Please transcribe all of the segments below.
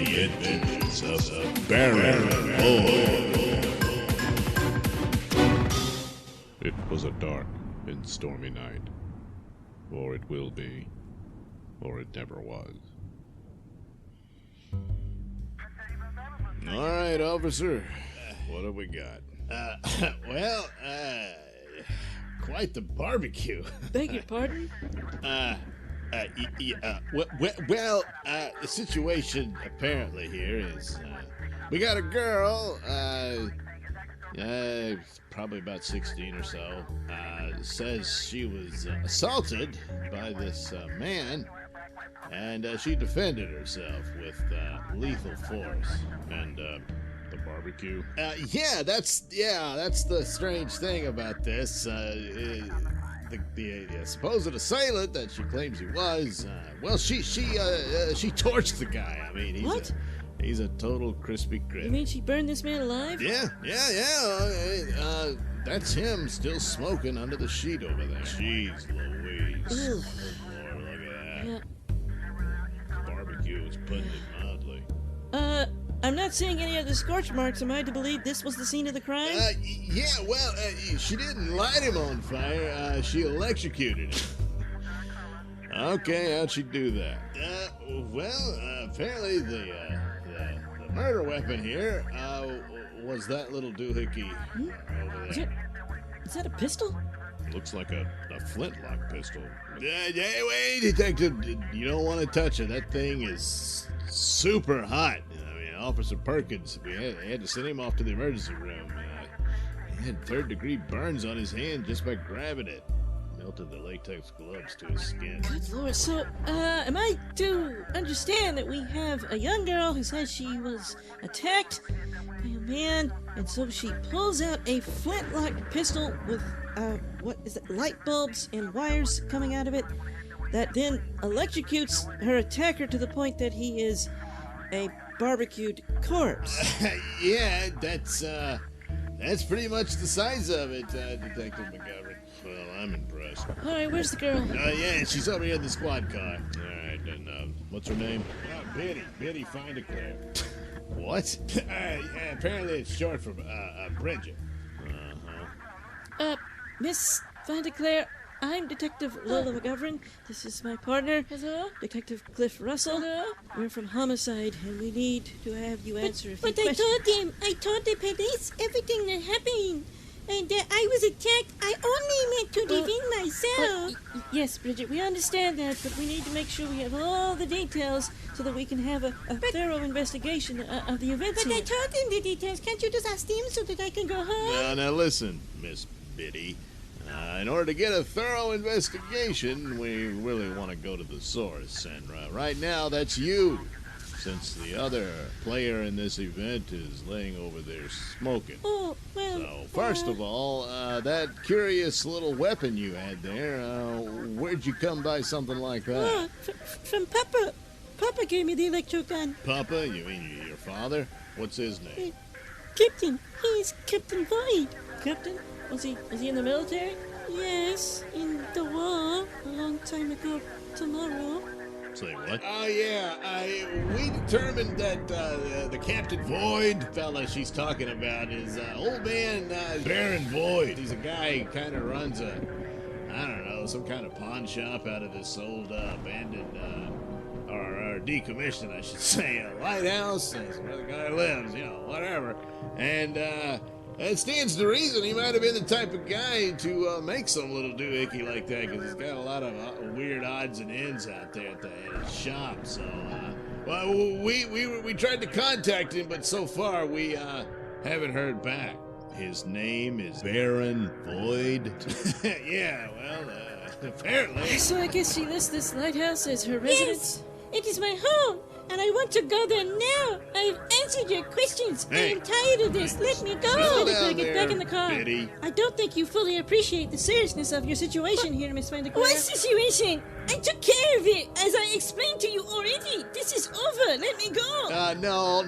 The Adventures of Baron Boyd. It was a dark and stormy night, or it will be, or it never was. All right, officer, what have we got? Quite the barbecue. Beg your pardon? The situation apparently here is we got a girl, probably about 16 or so, says she was assaulted by this man, and she defended herself with lethal force. And, the barbecue? That's the strange thing about this. The supposed assailant that she claims he was, she torched the guy. I mean, he's a total crispy You grit. mean she burned this man alive? Yeah. That's him still smoking under the sheet over there. Jeez Louise. Ugh. Lord, look at that. Yeah. Barbecue is putting it mildly. I'm not seeing any of the scorch marks. Am I to believe this was the scene of the crime? She didn't light him on fire. She electrocuted him. Okay, how'd she do that? Apparently the murder weapon here was that little doohickey over there. Is that a pistol? Looks like a flintlock pistol. Wait, detective, you don't want to touch it. That thing is super hot. I mean, Officer Perkins, we had to send him off to the emergency room. He had third-degree burns on his hand just by grabbing it. Melted the latex gloves to his skin. Good Lord. So, am I to understand that we have a young girl who says she was attacked by a man, and so she pulls out a flintlock pistol with, light bulbs and wires coming out of it, that then electrocutes her attacker to the point that he is a barbecued corpse. Yeah, that's pretty much the size of it, Detective McGovern. Well, I'm impressed. All right, where's the girl? Yeah, she's over here in the squad car. All right, then, what's her name? Betty Findeclare. What? Apparently it's short for Bridget. Miss Vandeclaire, I'm Detective Lola McGovern. This is my partner, Detective Cliff Russell. We're from Homicide, and we need to have you answer a few questions. I told the police everything that happened, and that I was attacked. I only meant to defend myself. Yes, Bridget, we understand that, but we need to make sure we have all the details so that we can have a thorough investigation of the events But here. I told them the details. Can't you just ask them so that I can go home? Now listen, Miss Biddy. In order to get a thorough investigation, we really want to go to the source, and right now that's you, since the other player in this event is laying over there smoking. Oh, well... So, first of all, that curious little weapon you had there, where'd you come by something like that? From Papa. Papa gave me the electro gun. Papa? You mean your father? What's his name? Captain. He's Captain Void. Captain? Was he in the military? Yes, in the war, a long time ago tomorrow. Say what? Oh, yeah, we determined that the Captain Void fella she's talking about is old man Baron Void. He's a guy who kind of runs some kind of pawn shop out of this old abandoned, or decommissioned, I should say, lighthouse. That's where the guy lives, whatever. And, it stands to reason he might have been the type of guy to make some little doohickey like that, because he's got a lot of weird odds and ends out there at his shop. So, we tried to contact him, but so far we haven't heard back. His name is Baron Void. Yeah, well, apparently. So I guess she lists this lighthouse as her residence? Yes, it is my home, and I want to go there now. I've answered your questions. Hey. I am tired of this. Let me Slow go. down Get there, back in the car. Biddy. I don't think you fully appreciate the seriousness of your situation here, Miss Vandeclaire. What situation? I took care of it, as I explained to you already. This is over. Let me go. No,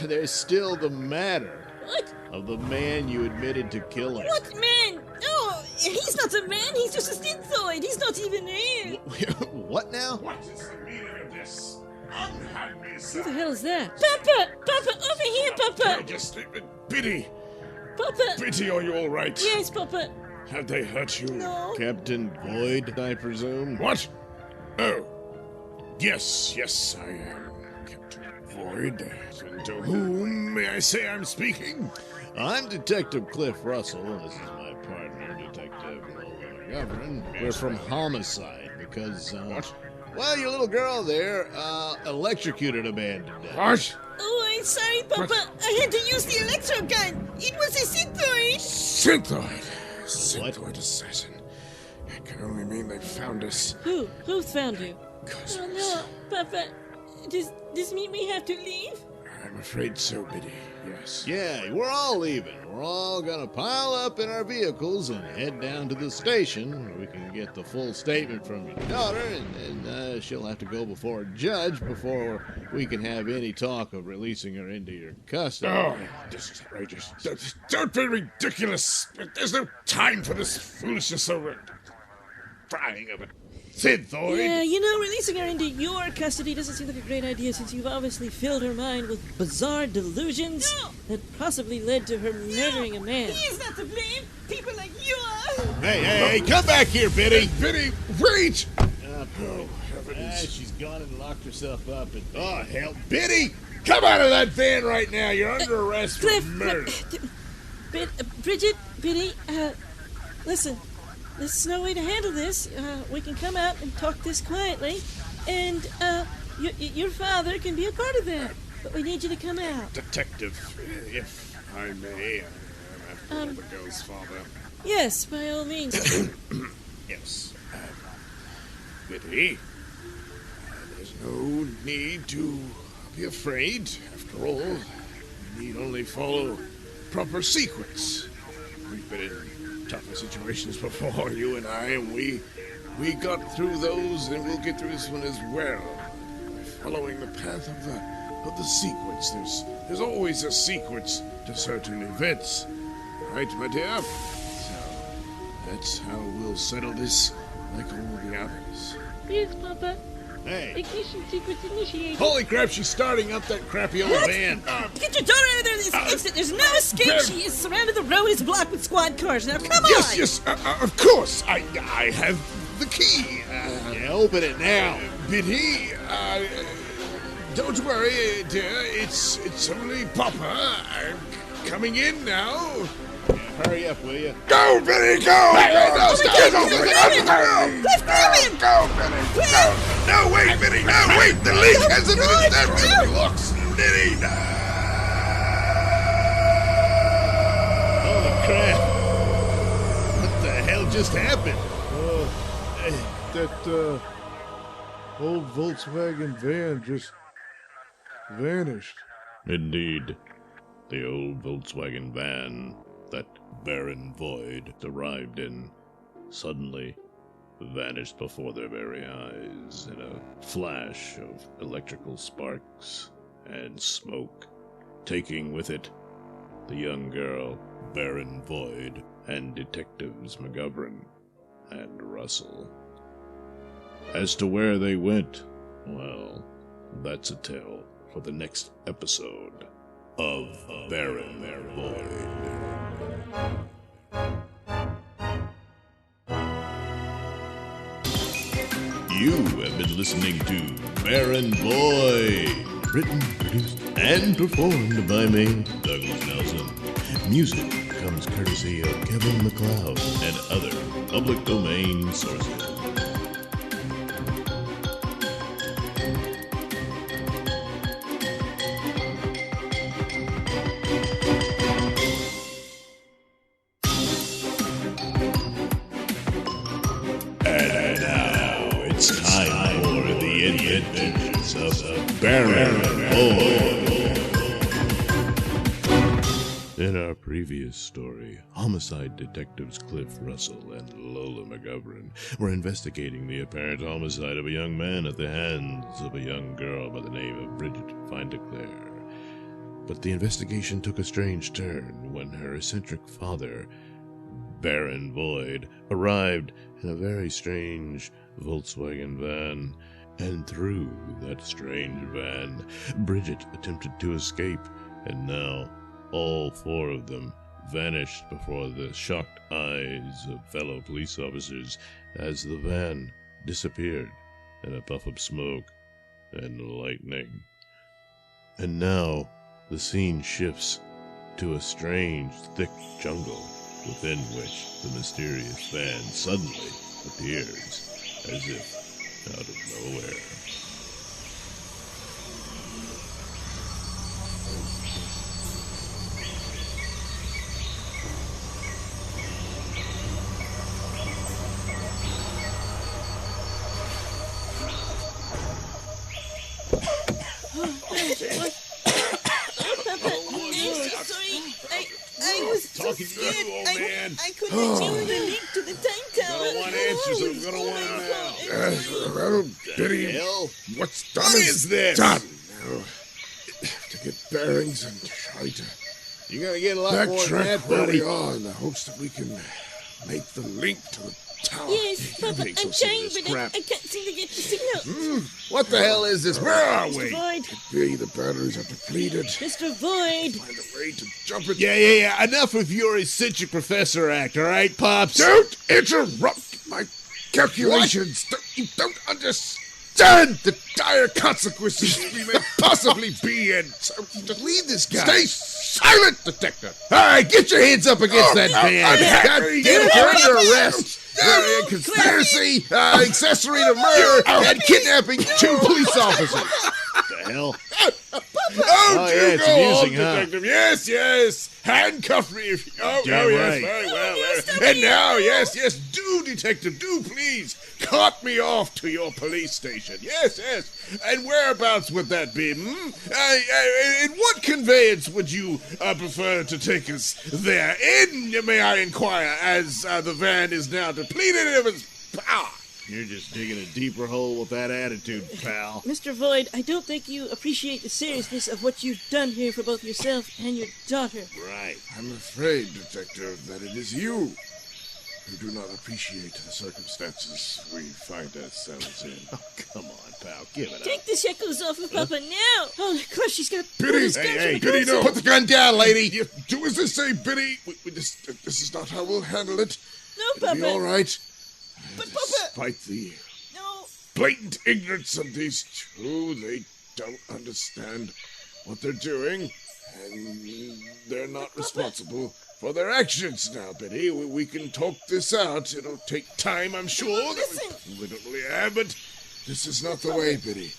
there's still the matter What? of the man you admitted to killing. What man? Oh, he's not a man. He's just a synthezoid. He's not even real. What now? What is the meaning of this? Unhand me, Who sir. the hell is that? Papa! Papa, over here, Papa! Just Biddy. Papa! Biddy, are you all right? Yes, Papa. Have they hurt you? No. Captain Void, I presume? What? Oh. Yes, I am Captain Void. And to whom may I say I'm speaking? I'm Detective Cliff Russell, and this is my partner, Detective Lola McGovern. We're from Homicide because, What? well, your little girl there, electrocuted a man to death. What? Oh, I'm sorry, Papa. I had to use the electro gun. It was a synthroid. Synthroid. Synthroid assassin. It can only mean they found us. Who? Who found you? Oh, no. Papa, does this mean we have to leave? I'm afraid so, Biddy. Yes. Yeah, we're all leaving. We're all gonna pile up in our vehicles and head down to the station where we can get the full statement from your daughter, and then she'll have to go before a judge before we can have any talk of releasing her into your custody. Oh, this is outrageous. Don't be ridiculous. There's no time for this foolishness over frying of it. Synthroid. Yeah, you know, releasing her into your custody doesn't seem like a great idea since you've obviously filled her mind with bizarre delusions that possibly led to her murdering a man. He is not to blame. People like you are. Hey, come back here, Biddy! Biddy, wait! Oh, heavens. she's gone and locked herself up. Oh, hell. Biddy, come out of that van right now. You're under arrest for murder. Bridget, Biddy, listen. There's no way to handle this. We can come out and talk this quietly, and your father can be a part of that. But we need you to come out. Detective, if I may, I'm after the girl's father. Yes, by all means. Yes. Biddy, there's no need to be afraid. After all, we need only follow proper sequence. We've been in tougher situations before, you and I, and we got through those, and we'll get through this one as well. By following the path of the sequence. There's always a sequence to certain events. Right, my dear? So, that's how we'll settle this like all the others. Yes, Papa. Hey, Ignition sequence initiated. holy crap, she's starting up that crappy old van. Get your daughter out of there this instant. There's no escape. She is surrounded. The road is blocked with squad cars. Now, come on. Yes, of course. I have the key. Yeah, open it now. Biddy, don't worry, dear. It's only Papa. I'm coming in now. Hurry up, will you? Go, Biddy, go! Go, Biddy, go! No, wait, Biddy, no, wait! The leak hasn't been established! Look, Biddy! Holy crap. What the hell just happened? That old Volkswagen van just vanished. Indeed, the old Volkswagen van that Baron Void arrived in suddenly vanished before their very eyes in a flash of electrical sparks and smoke, taking with it the young girl, Baron Void, and Detectives McGovern and Russell. As to where they went, well, that's a tale for the next episode of Baron Void. You have been listening to Baron Void, written, produced, and performed by me, Douglas Nelson. Music comes courtesy of Kevin MacLeod and other public domain sources. And now it's time for the adventures of Baron Void. In our previous story, homicide detectives Cliff Russell and Lola McGovern were investigating the apparent homicide of a young man at the hands of a young girl by the name of Bridget Findeclair. But the investigation took a strange turn when her eccentric father, Baron Void, arrived in a very strange Volkswagen van And through that strange van, Bridget attempted to escape, and now all four of them vanished before the shocked eyes of fellow police officers as the van disappeared in a puff of smoke and lightning. And now the scene shifts to a strange, thick jungle within which the mysterious van suddenly appears as if out of nowhere. I was so Talking to scared. you, old man. I couldn't tell the link to the time tower. I don't want answers. I'm gonna want them now. Well, Biddy, Hell? what's done What is this? done. Now, to get bearings and try to You're gonna get a lot more than backtrack that, where buddy. we are in the hopes that we can make the link to the tower. Yes, Papa, makes I'm us into trying, this but crap. I can't seem to get the signal. What the hell is this? Where are we? Mr. Void, Be the batteries are depleted. Mr. Void. Find a way to jump it. Yeah. Enough of your eccentric professor act, all right, Pops? Don't interrupt my calculations. You don't understand the dire consequences we may possibly be in. So just leave this guy. Stay silent, detective. All right, get your hands up against that I'm van. God happy. damn it, you're under arrest. For conspiracy, accessory to murder, and kidnapping two police officers. What the hell? Oh, yeah, it's go amusing, on, huh? detective. Yes. Handcuff me if you... Oh, Damn yes, right. very well. And now, yes, do, detective, do please cart me off to your police station. Yes. And whereabouts would that be, in what conveyance would you prefer to take us there? May I inquire, as the van is now depleted of its power? You're just digging a deeper hole with that attitude, pal. Mr. Void, I don't think you appreciate the seriousness of what you've done here for both yourself and your daughter. Right. I'm afraid, detective, that it is you who do not appreciate the circumstances we find ourselves in. Oh, come on, pal. Give it up. Take the shackles off of Papa now. Oh, gosh, she's got... Biddy, Biddy, no, Put the gun down, lady. You do as they say, Biddy. This is not how we'll handle it. No, It'll be all Papa. right. But Papa. Despite the No. blatant ignorance of these two, they don't understand what they're doing, and they're not responsible for their actions now, Biddy. We can talk this out. It'll take time, I'm sure. Listen. We don't really have, but this is not the way, Biddy.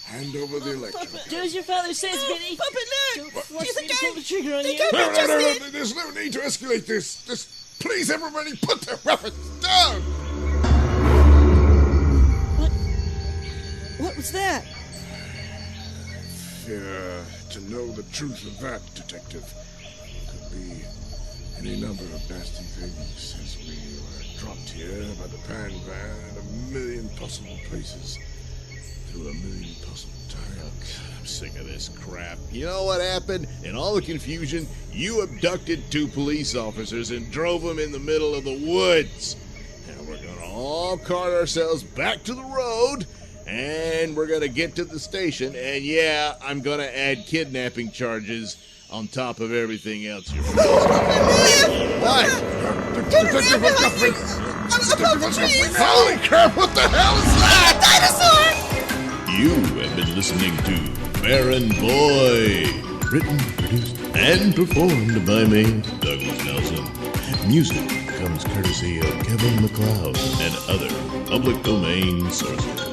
Hand over the electric. Do as your father says, Benny. Papa, Don't look. force She's me to pull the again. trigger on you. No. There's no need to escalate this. Just please, everybody, put their weapons down. What was that? Fear to know the truth of that, detective. Could be any number of nasty things as we were dropped here by the pan van in a million possible places through a million possible times. I'm sick of this crap. You know what happened? In all the confusion, you abducted two police officers and drove them in the middle of the woods. Now we're gonna all cart ourselves back to the road, and we're gonna get to the station, and yeah, I'm gonna add kidnapping charges on top of everything else you're What? Detective, what's happening? Detective, what's happening? Holy crap, what the hell is that? You have been listening to Baron Boy, written, produced, and performed by me, Douglas Nelson. Music comes courtesy of Kevin MacLeod and other public domain sources.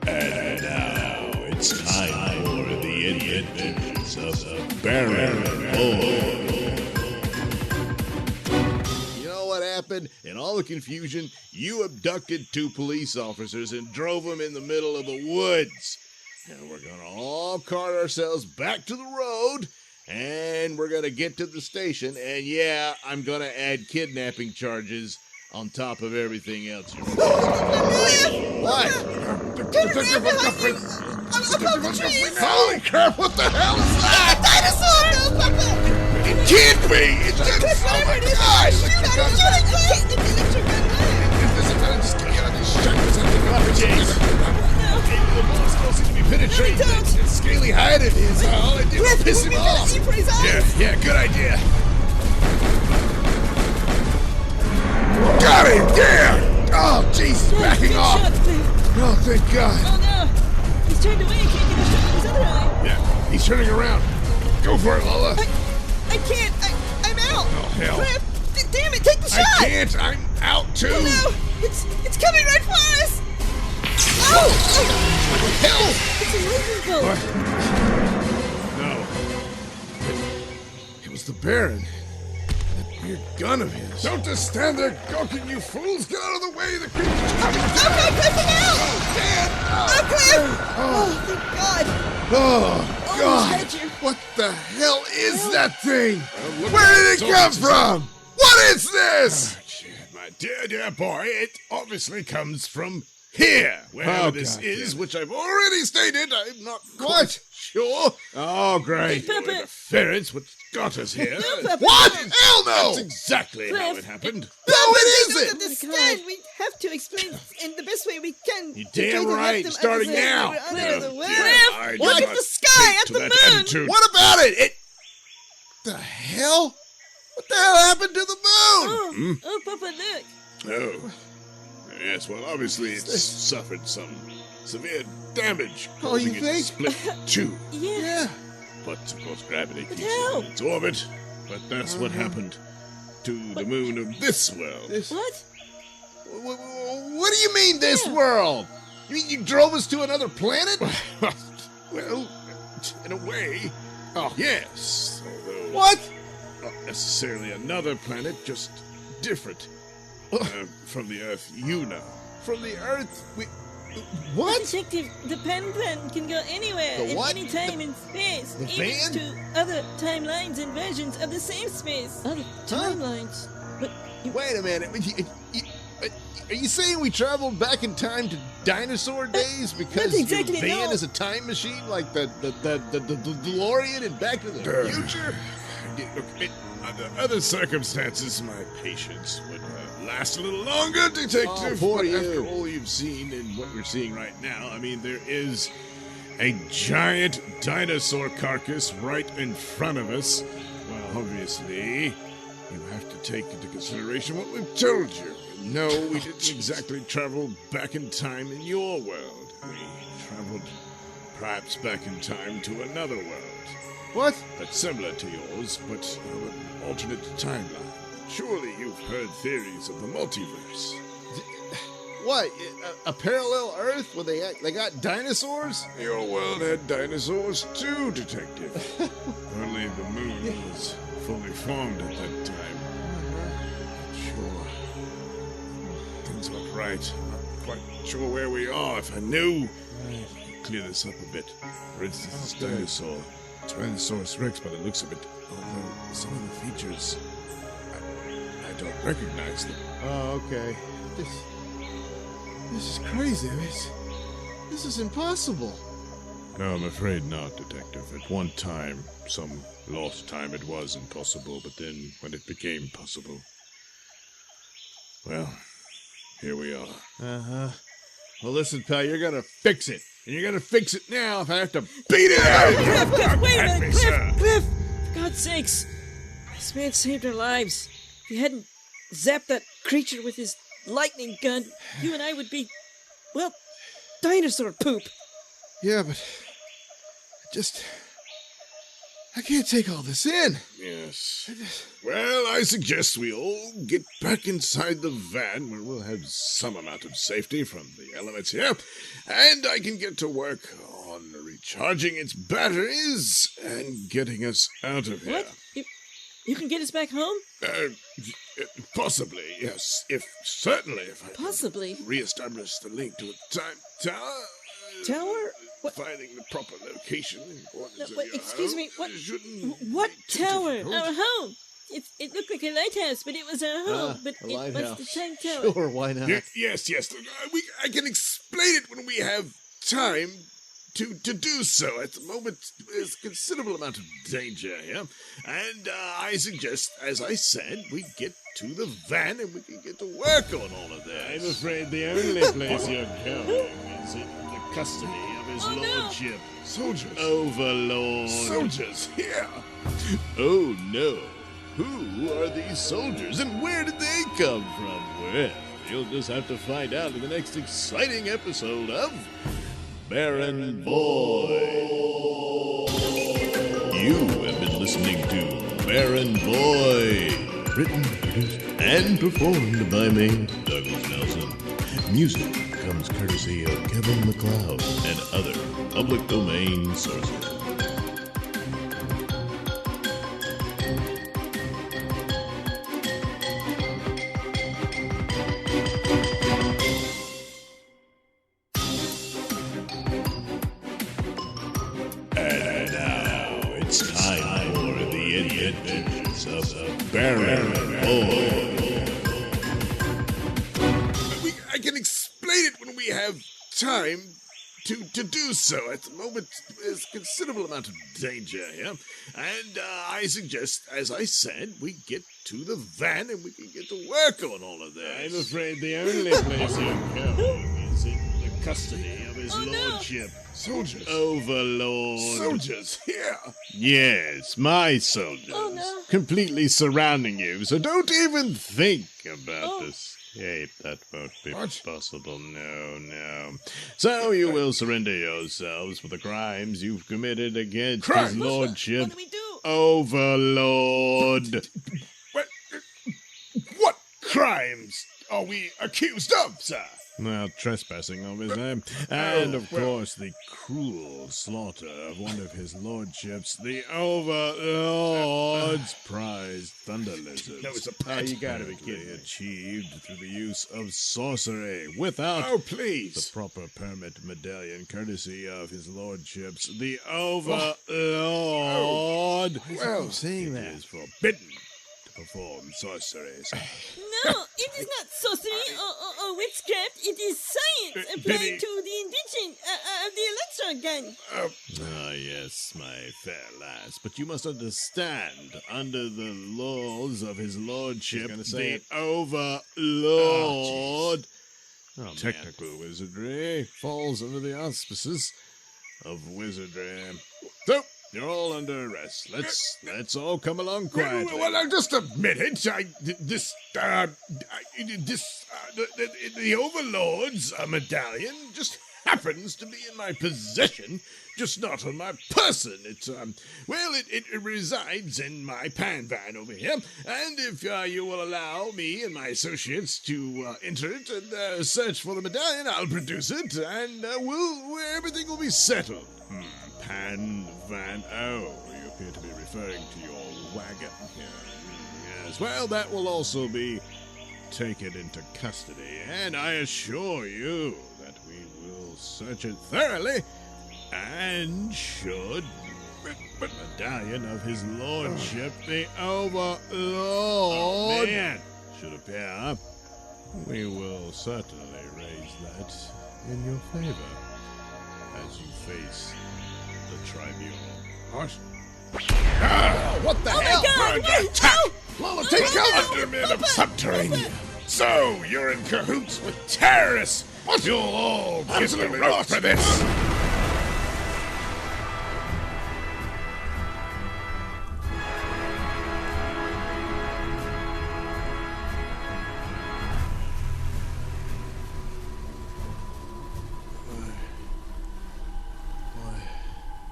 And now it's time for the adventures of Baron Boy. You know what happened? In all the confusion, you abducted two police officers and drove them in the middle of the woods. And we're gonna all cart ourselves back to the road, and we're gonna get to the station, and yeah, I'm gonna add kidnapping charges on top of everything else. What? Detective Montgomery! Above the trees! Holy crap, what the hell is that? Dinosaur! No, Papa! It can't be! It's just... Oh my God! Shoot it! Electric gun! This is gonna just get me out of this shit. This is the bullets don't seem to be penetrating. No, they don't. That scaly hide of his. All I did was piss him off. Aim for his eyes! Yeah, good idea. Got him! Yeah! Oh, jeez, backing off. Shots, Cliff. Oh, thank God. Oh no! He's turned away. Can't get a shot with his other eye. Yeah, he's turning around. Go for it, Lola. I can't! I'm out! Oh, hell. Cliff! Damn it! Take the shot! I can't. I'm out, too. Oh no! It's coming right for us! Oh! Hell! It's a laser bolt. What? No. It was the Baron. That weird gun of his. Don't just stand there gawking, you fools! Get out of the way! The creature's coming! Okay, Cliff, I'm out! Dan! Oh, Cliff! Oh, thank God! Oh, God! had you. What the hell is that thing? Where did it come from? What is this? My dear boy, it obviously comes from here, wherever this God, is, yeah. which I've already stated. I'm not What? quite sure. Oh, great. Papa. Interference, what got us here. What? Hell no! That's exactly how Cliff. it happened. No, it They don't isn't! understand. We have to explain in the best way we can. You to try damn to help right, them starting understand now. we're under the weather. Cliff, I do look at not the sky, take at to the that moon. attitude. What about it? The hell? What the hell happened to the moon? Oh, Papa, look. Oh. Yes, well, obviously it's suffered some severe damage. Oh, you causing it to think? split too. Yeah. But, of course, gravity keeps how? it in its orbit. But that's what happened to the moon of this world. What? What do you mean, this world? You mean you drove us to another planet? Well, in a way, yes. Although What? not necessarily another planet, just different. From the Earth, you know. From the Earth? What? Detective, the pen can go anywhere, The at what? any time in space, the even van? to other timelines and versions of the same space. Other timelines? But Wait a minute. Are you saying we traveled back in time to dinosaur days because not exactly, your van no. is a time machine like the DeLorean in Back to the Future? Look, under other circumstances, my patience would last a little longer, Detective. Oh, poor but you. after all you've seen and what we're seeing right now, I mean, there is a giant dinosaur carcass right in front of us. Well, obviously, you have to take into consideration what we've told you. No, we didn't exactly travel back in time in your world. We traveled perhaps back in time to another world. What? That's similar to yours, but of an alternate timeline. Surely you've heard theories of the multiverse. What? A parallel Earth where they got dinosaurs? Your world had dinosaurs too, Detective. Only the moon was fully formed at that time. Not sure. Things aren't right. I'm not quite sure where we are. If I knew, I'd clear this up a bit. For instance, this dinosaur, Tyrannosaurus Rex, by the looks of it, although some of the features, I don't recognize them. Oh, okay. This is crazy. This is impossible. No, I'm afraid not, Detective. At one time, some lost time, it was impossible, but then when it became possible, well, here we are. Uh-huh. Well, listen, pal, you're gonna fix it. And you're gonna fix it now if I have to beat it out of you. Cliff, wait a At me, minute, sir. Cliff! For God's sakes! This man saved our lives. If he hadn't zapped that creature with his lightning gun, you and I would be, well, dinosaur poop. Yeah, but I can't take all this in. Yes. Well, I suggest we all get back inside the van where we'll have some amount of safety from the elements here, and I can get to work on recharging its batteries and getting us out of here. What? You can get us back home? Possibly, yes. Certainly, if I can Possibly. reestablish the link to a time tower. Tower? What? Finding the proper location and importance No, of wait, your excuse home me, what- shouldn't What be too tower? difficult. Our home? It looked like a lighthouse, but it was a hole. But a it lighthouse. was the tank tower. Sure, why not? Yes. I can explain it when we have time to do so. At the moment, there's a considerable amount of danger here. And I suggest, as I said, we get to the van and we can get to work on all of this. I'm afraid the only place you're going is in the custody of his lordship. Soldiers. Overlord. Soldiers, here. Oh no. Who are these soldiers and where did they come from? Well, you'll just have to find out in the next exciting episode of Baron Void. You have been listening to Baron Void. Written, produced, and performed by me, Douglas Nelson. Music comes courtesy of Kevin MacLeod and other public domain sources. And now it's time for the adventures of Baron Void. I can explain it when we have time to do so. At the moment, there's a considerable amount of danger here. And I suggest, as I said, we get to the van and we can get to work on all of this. I'm afraid the only place you're going is in the custody of his lordship. Soldiers. Overlord. Soldiers, here. Yes, my soldiers. Oh, no. Completely surrounding you, so don't even think about escape. That won't be What? possible. No. So you will surrender yourselves for the crimes you've committed against Crimes? his lordship. What do we do? Overlord. What crimes are we accused of, sir? Well, trespassing, obviously. And, of course, the cruel slaughter of one of his lordships, the Overlord's prized thunder lizards. No, it's a pet. You gotta be kidding. Achieved through the use of sorcery, without Oh, please. the proper permit medallion, courtesy of his lordships, the Overlord. Well, saying that is forbidden to perform sorceries. No, it is not sorcery or witchcraft. It is science applied Biddy. to the invention of the electron gun. Ah, yes, my fair lass, but you must understand, under the laws of his lordship, the Overlord, technical wizardry falls under the auspices of wizardry. So, you're all under arrest. Let's all come along quietly. Well, just a minute. The Overlord's medallion just happens to be in my possession, just not on my person. It resides in my pan van over here, and if you will allow me and my associates to enter it and search for the medallion, I'll produce it, and everything will be settled. Pan van. Oh, you appear to be referring to your wagon here. Yes, well, that will also be taken into custody, and I assure you that we will search it thoroughly, and should the medallion of his lordship, the Overlord, should appear, we will certainly raise that in your favor as you face the tribunal. What? What the hell? God, Bird attack! no! Take cover! Undermid of subterranean. So, you're in cahoots with terrorists. What? You'll all get the rope for this.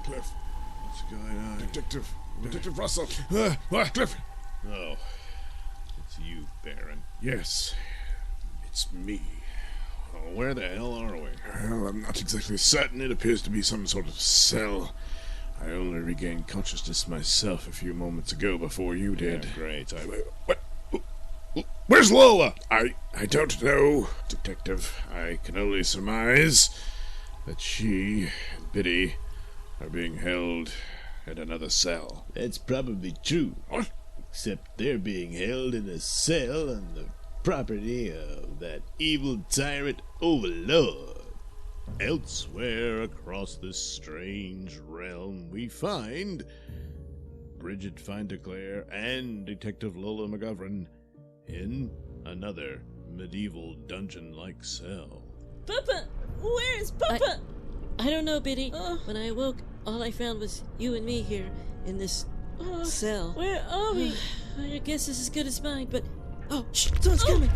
Cliff. What's going on? Detective Russell. What? Cliff. Oh, it's you, Baron. Yes, it's me. Oh, where the hell are we? Well, I'm not exactly certain. It appears to be some sort of cell. I only regained consciousness myself a few moments ago before you did. Yeah, great. What? Where's Lola? I don't know, Detective. I can only surmise that she and Biddy are being held in another cell. That's probably true. What? except they're being held in a cell on the property of that evil tyrant Overlord. Elsewhere across this strange realm, we find Bridget Findeclair and Detective Lola McGovern in another medieval dungeon-like cell. Papa! Where is Papa? I don't know, Biddy. When I awoke, all I found was you and me here in this cell. Where are we? I guess it's as good as mine, but... Oh, shh! Someone's coming!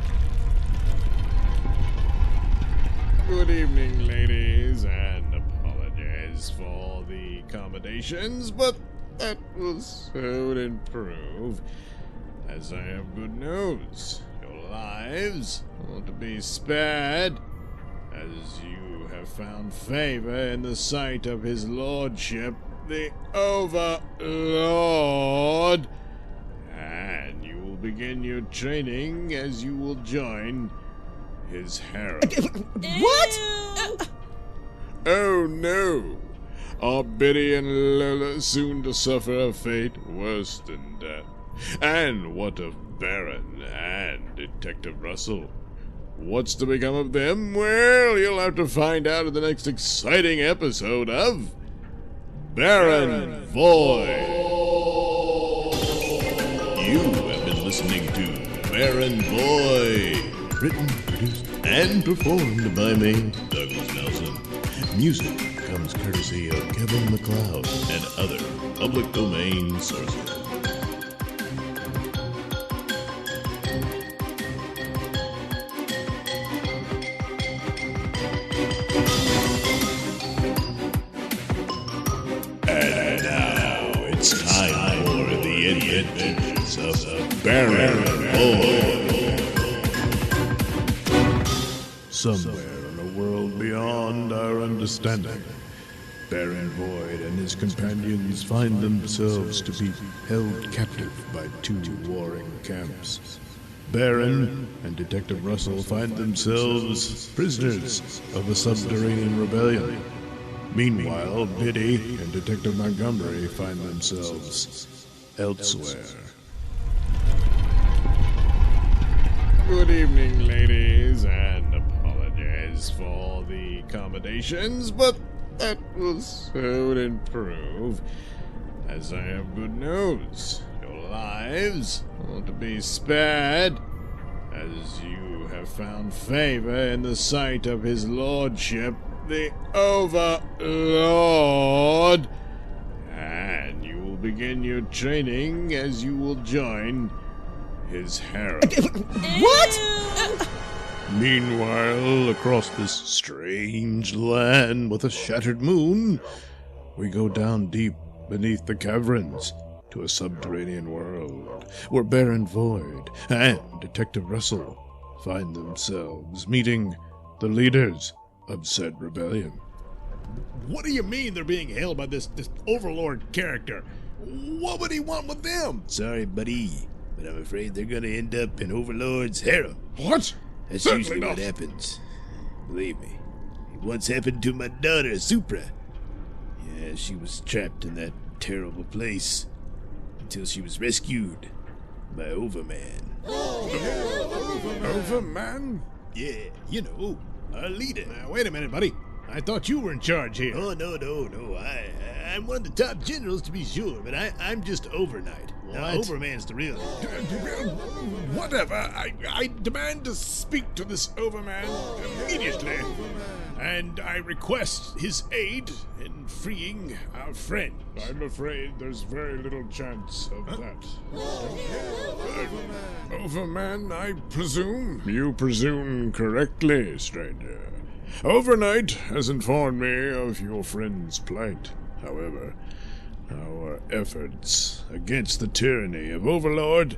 Good evening, ladies, and apologies for the accommodations, but that will soon improve, as I have good news. Your lives are to be spared, as you have found favor in the sight of his lordship, the Overlord, and you will begin your training as you will join his harem. What? Oh no! Are Biddy and Lola soon to suffer a fate worse than death? And what of Baron and Detective Russell? What's to become of them? Well, you'll have to find out in the next exciting episode of Baron Void. You have been listening to Baron Void. Written, produced, and performed by me, Douglas Nelson. Music comes courtesy of Kevin MacLeod and other public domain sources. And now it's time for the adventures of Baron Void. Somewhere in a world beyond our understanding, Baron Void and his companions find themselves to be held captive by two warring camps. Baron and Detective Russell find themselves prisoners of a subterranean rebellion. Meanwhile, Biddy and Detective Montgomery find themselves elsewhere. Good evening, ladies, and apologies for the accommodations, but that will soon improve, as I have good news. Your lives are to be spared, as you have found favor in the sight of his lordship, the Overlord, and you will begin your training as you will join his harem. What? Meanwhile, across this strange land with a shattered moon, we go down deep beneath the caverns to a subterranean world where Baron Void and Detective Russell find themselves meeting the leaders of said rebellion. What do you mean they're being held by this Overlord character? What would he want with them? Sorry, buddy, but I'm afraid they're gonna end up in Overlord's harem. What? That's Certainly usually not. what happens. Believe me. It once happened to my daughter, Supra. Yeah, she was trapped in that terrible place until she was rescued by Overman. Overman? Yeah, you know, our leader. Wait a minute, buddy. I thought you were in charge here. Oh, no. I'm one of the top generals to be sure, but I'm just overnight. Now, What? Overman's the real. Whatever. I demand to speak to this Overman immediately. And I request his aid in freeing our friend. I'm afraid there's very little chance of that. Overman, I presume? You presume correctly, stranger. Overnight has informed me of your friend's plight. However, our efforts against the tyranny of Overlord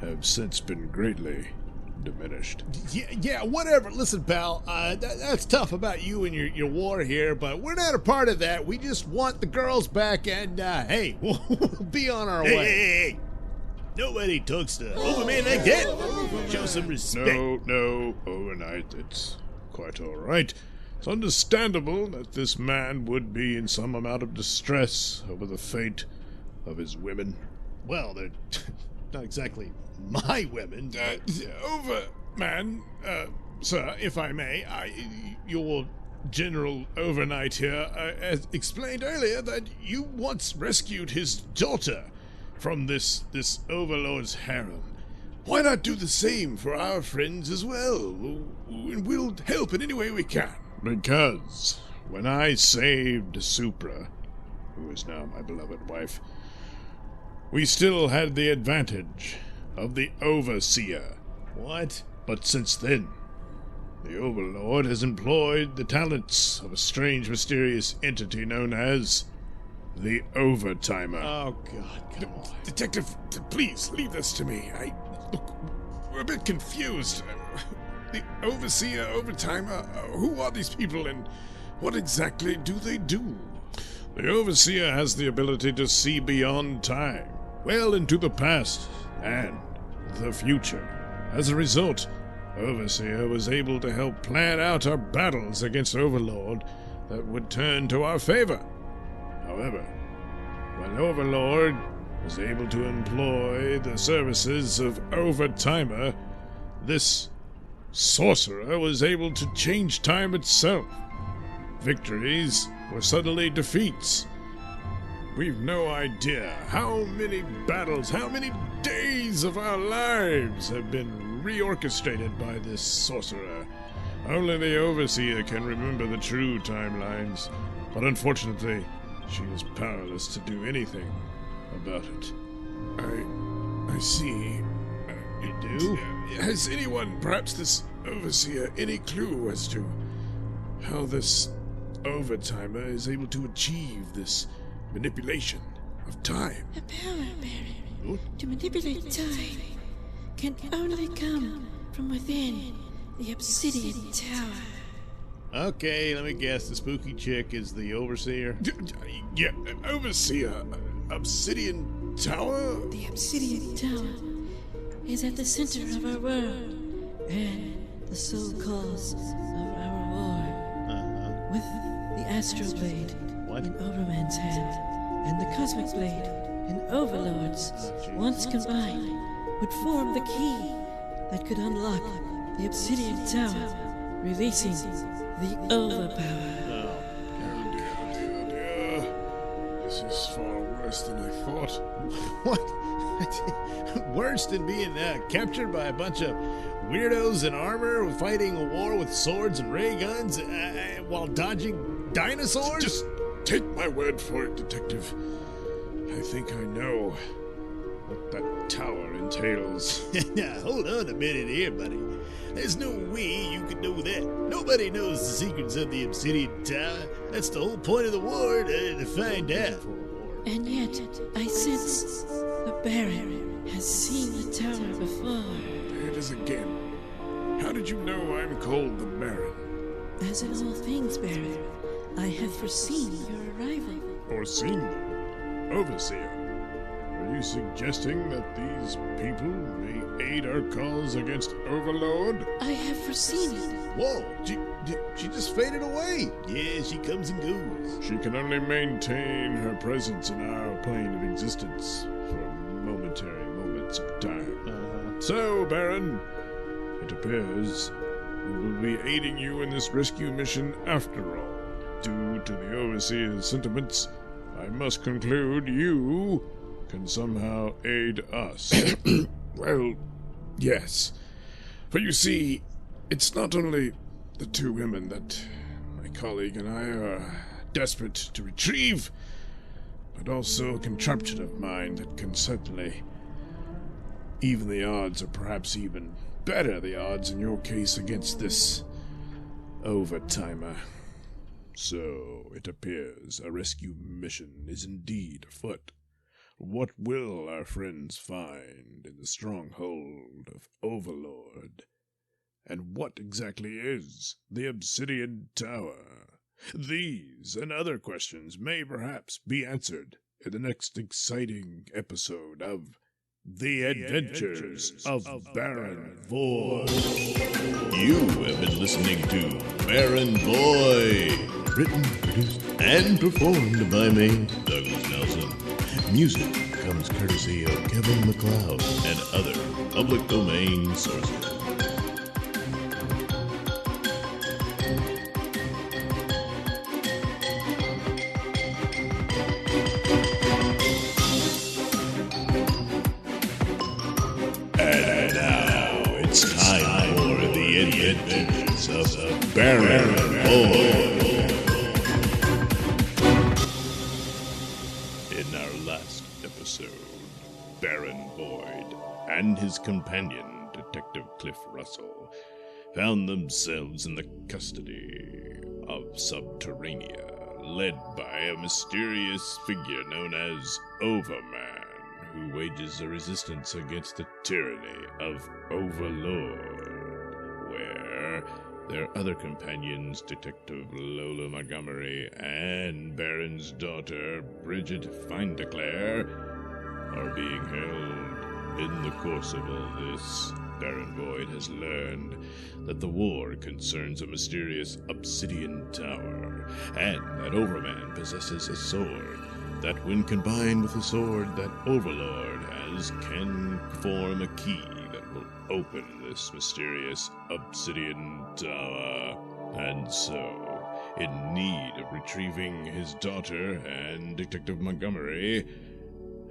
have since been greatly diminished. Yeah, whatever. Listen, pal, that's tough about you and your war here, but we're not a part of that. We just want the girls back, and, hey, we'll be on our way. Hey. Nobody talks to Overman like that. Show some respect. No, overnight, it's quite all right. It's understandable that this man would be in some amount of distress over the fate of his women well, they're not exactly my women. Overman, sir, if I may, your General Overnight here has explained earlier that you once rescued his daughter from this Overlord's harem. Why not do the same for our friends as well? We'll help in any way we can. Because when I saved Supra, who is now my beloved wife, we still had the advantage of the Overseer. What? But since then, the Overlord has employed the talents of a strange, mysterious entity known as the Overtimer. Oh, God, come on. Detective, please leave this to me. Look, we're a bit confused. The Overseer, Overtimer, who are these people and what exactly do they do? The Overseer has the ability to see beyond time, well into the past and the future. As a result, Overseer was able to help plan out our battles against Overlord that would turn to our favor. However, when Overlord was able to employ the services of Overtimer, this sorcerer was able to change time itself. Victories were suddenly defeats. We've no idea how many battles, how many days of our lives have been reorchestrated by this sorcerer. Only the Overseer can remember the true timelines, but unfortunately, she is powerless to do anything about it. I see. You do? Has anyone, perhaps this Overseer, any clue as to how this Overtimer is able to achieve this manipulation of time? The power, Baron, to manipulate time can only come from within the Obsidian Tower. Okay, let me guess. The spooky chick is the Overseer? Yeah, Overseer. Obsidian Tower? The Obsidian Tower is at the center of our world and the sole cause of our war. With the Astral Blade in Overman's hand and the Cosmic Blade in Overlord's, once combined, would form the key that could unlock the Obsidian Tower, releasing the Overpower. Dear. This is far worse than I thought. What? Worse than being captured by a bunch of weirdos in armor fighting a war with swords and ray guns while dodging dinosaurs? Just take my word for it, Detective. I think I know what that tower entails. Now, hold on a minute here, buddy. There's no way you could know that. Nobody knows the secrets of the Obsidian Tower. That's the whole point of the war, to find out. And yet, I sense the Baron has seen the tower before. There it is again. How did you know I'm called the Baron? As in all things, Baron, I have foreseen your arrival. Foreseen them? Overseer, are you suggesting that these people may aid our cause against Overlord? I have foreseen it. Whoa, she just faded away. Yeah, she comes and goes. She can only maintain her presence in our plane of existence for momentary moments of time. So, Baron, it appears we will be aiding you in this rescue mission after all. Due to the Overseer's sentiments, I must conclude you can somehow aid us. Well, yes. For you see, it's not only the two women that my colleague and I are desperate to retrieve, but also a contraption of mine that can certainly even the odds, or perhaps even better the odds in your case against this Overtimer. So, it appears a rescue mission is indeed afoot. What will our friends find in the stronghold of Overlord? And what exactly is the Obsidian Tower? These and other questions may perhaps be answered in the next exciting episode of The Adventures of Baron Void. You have been listening to Baron Void. Written, produced, and performed by me, Douglas Nelson. Music comes comes courtesy of Kevin McLeod and other public domain sources. And now it's time for the adventures of Baron Boyd. In our last episode, Baron Boyd and his companion, Detective Cliff Russell, found themselves in the custody of Subterranea, led by a mysterious figure known as Overman, who wages a resistance against the tyranny of Overlord, where their other companions, Detective Lola Montgomery and Baron's daughter, Bridget Findeclare, are being held. In the course of all this, Baron Boyd has learned that the war concerns a mysterious obsidian tower, and that Overman possesses a sword that, when combined with the sword that Overlord has, can form a key that will open this mysterious obsidian tower. And so, in need of retrieving his daughter and Detective Montgomery,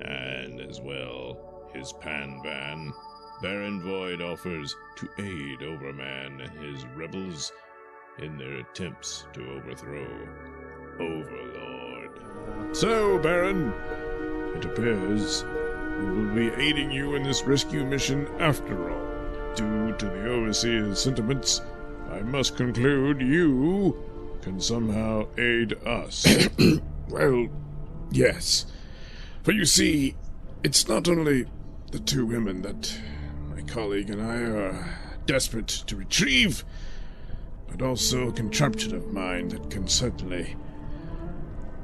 and as well his pan van, Baron Void offers to aid Overman and his rebels in their attempts to overthrow Overlord. So, Baron, it appears we will be aiding you in this rescue mission after all. Due to the Overseer's sentiments, I must conclude you can somehow aid us. Well, yes. For you see, it's not only the two women that my colleague and I are desperate to retrieve, but also a contraption of mine that can certainly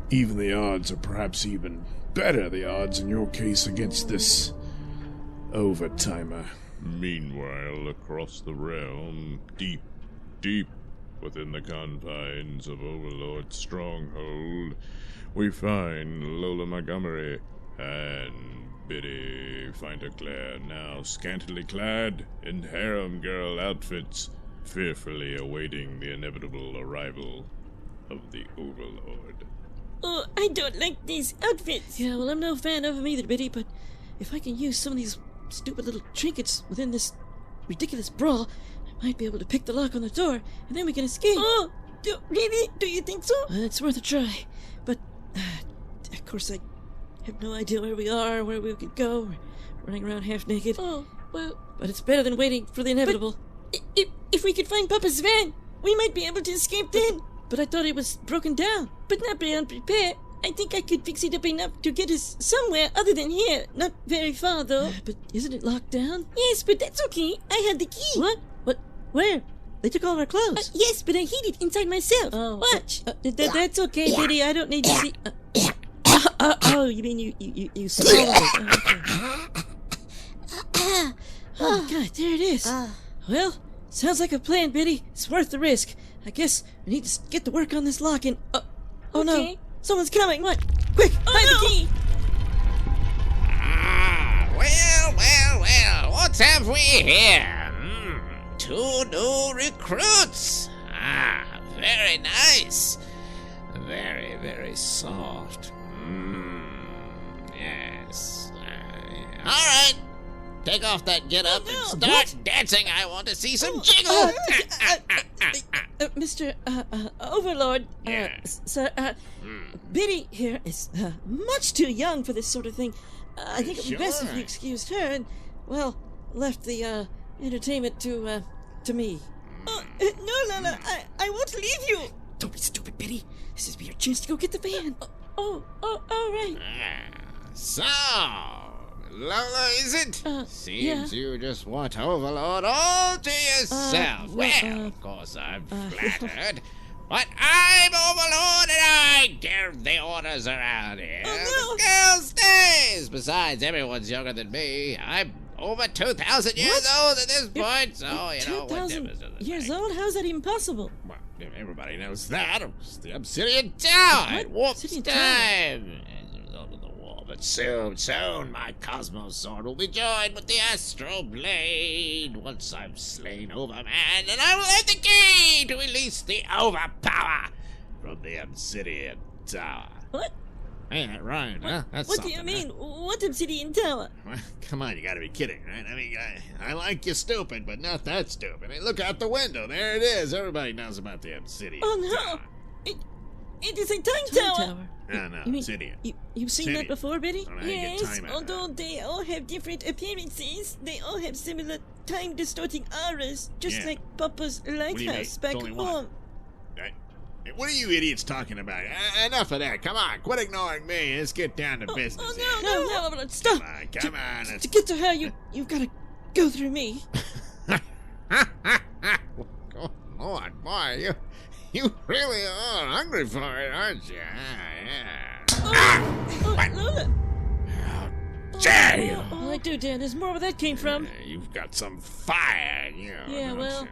even the odds, or perhaps even better the odds in your case against this overtimer. Meanwhile, across the realm, deep within the confines of Overlord's stronghold, we find Lola Montgomery and Biddy Findeclare, now scantily clad in harem girl outfits, fearfully awaiting the inevitable arrival of the Overlord. Oh, I don't like these outfits. Yeah, well, I'm no fan of them either, Biddy, but if I can use some of these stupid little trinkets within this ridiculous brawl, I might be able to pick the lock on the door, and then we can escape. Oh, really? Do you think so? It's worth a try. But, of course, I have no idea where we are, where we could go. We're running around half naked. Oh, well, But it's better than waiting for the inevitable. if we could find Papa's van, we might be able to escape then. But I thought it was broken down. But not be unprepared. I think I could fix it up enough to get us somewhere other than here. Not very far, though. But isn't it locked down? Yes, but that's okay. I had the key. What? Where? They took all our clothes. Yes, but I hid it inside myself. Oh, Watch. That's okay, Biddy. I don't need to see. Oh, you mean you swallowed it? Okay. Oh, God, there it is. Well, sounds like a plan, Biddy. It's worth the risk. I guess we need to get to work on this lock and... oh Okay. no, someone's coming. What? Quick, find the key. Well, what have we here? Two new recruits. Very nice. Very, very soft. Yes. All right. Take off that get-up and start dancing. I want to see some jiggle. Mr. Overlord, Yes. sir, Biddy here is much too young for this sort of thing. I think it would be best if Sure. you excused her and, well, left the entertainment to me. No. I won't leave you. Don't be stupid, Biddy. This is your chance to go get the van. Oh, all right. So, Lola, is it? Seems yeah. you just want Overlord all to yourself. well, Of course I'm flattered. But I'm Overlord and I give the orders around here. Oh, no. The girl stays. Besides, everyone's younger than me. I'm over 2,000 years old at this point, so, you know, what 2,000 difference does it years make? old? How's that even possible? Well, everybody knows that. It was the Obsidian Tower. What? It warps Obsidian Tower? time as a result of the war. But But soon my Cosmos Sword will be joined with the Astral Blade. Once I've slain Overman, and I will have the key to release the Overpower from the Obsidian Tower. What? Hey, that rhymed, huh? That's What do something, you mean? huh? What obsidian tower? Well, come on, you gotta be kidding, right? I mean, I like you stupid, but not that stupid. Hey, look out the window. There it is. Everybody knows about the Obsidian Oh no! Tower. It is a time tower. No, You mean, Obsidian. You've seen that Obsidian. before, Betty? I don't know how you get Yes, time out of although they all have different appearances, they all have similar time-distorting auras, just Yeah. like Papa's do you mean? lighthouse back It's only one. home. Hey, what are you idiots talking about? Enough of that. Come on, quit ignoring me. Let's get down to business. here. No, stop! Come on. To get to her, you've got to go through me. Oh, Lord, boy, you really are hungry for it, aren't you? Lola! Dare you! Well, I do, Dan. There's more where that came from. You've got some fire in you, Yeah, don't well- you?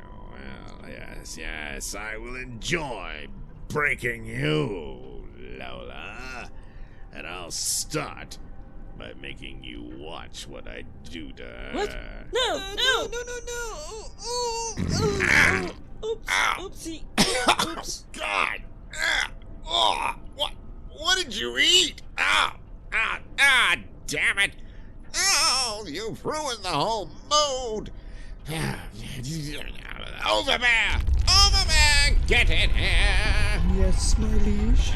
Well, yes, I will enjoy breaking you, Lola. And I'll start by making you watch what I do to her. What? No! Oops! Oopsie! Oops! God! What did you eat? Damn it! Oh, you've ruined the whole mood. Overman! Overman! Get in here! Yes, my liege.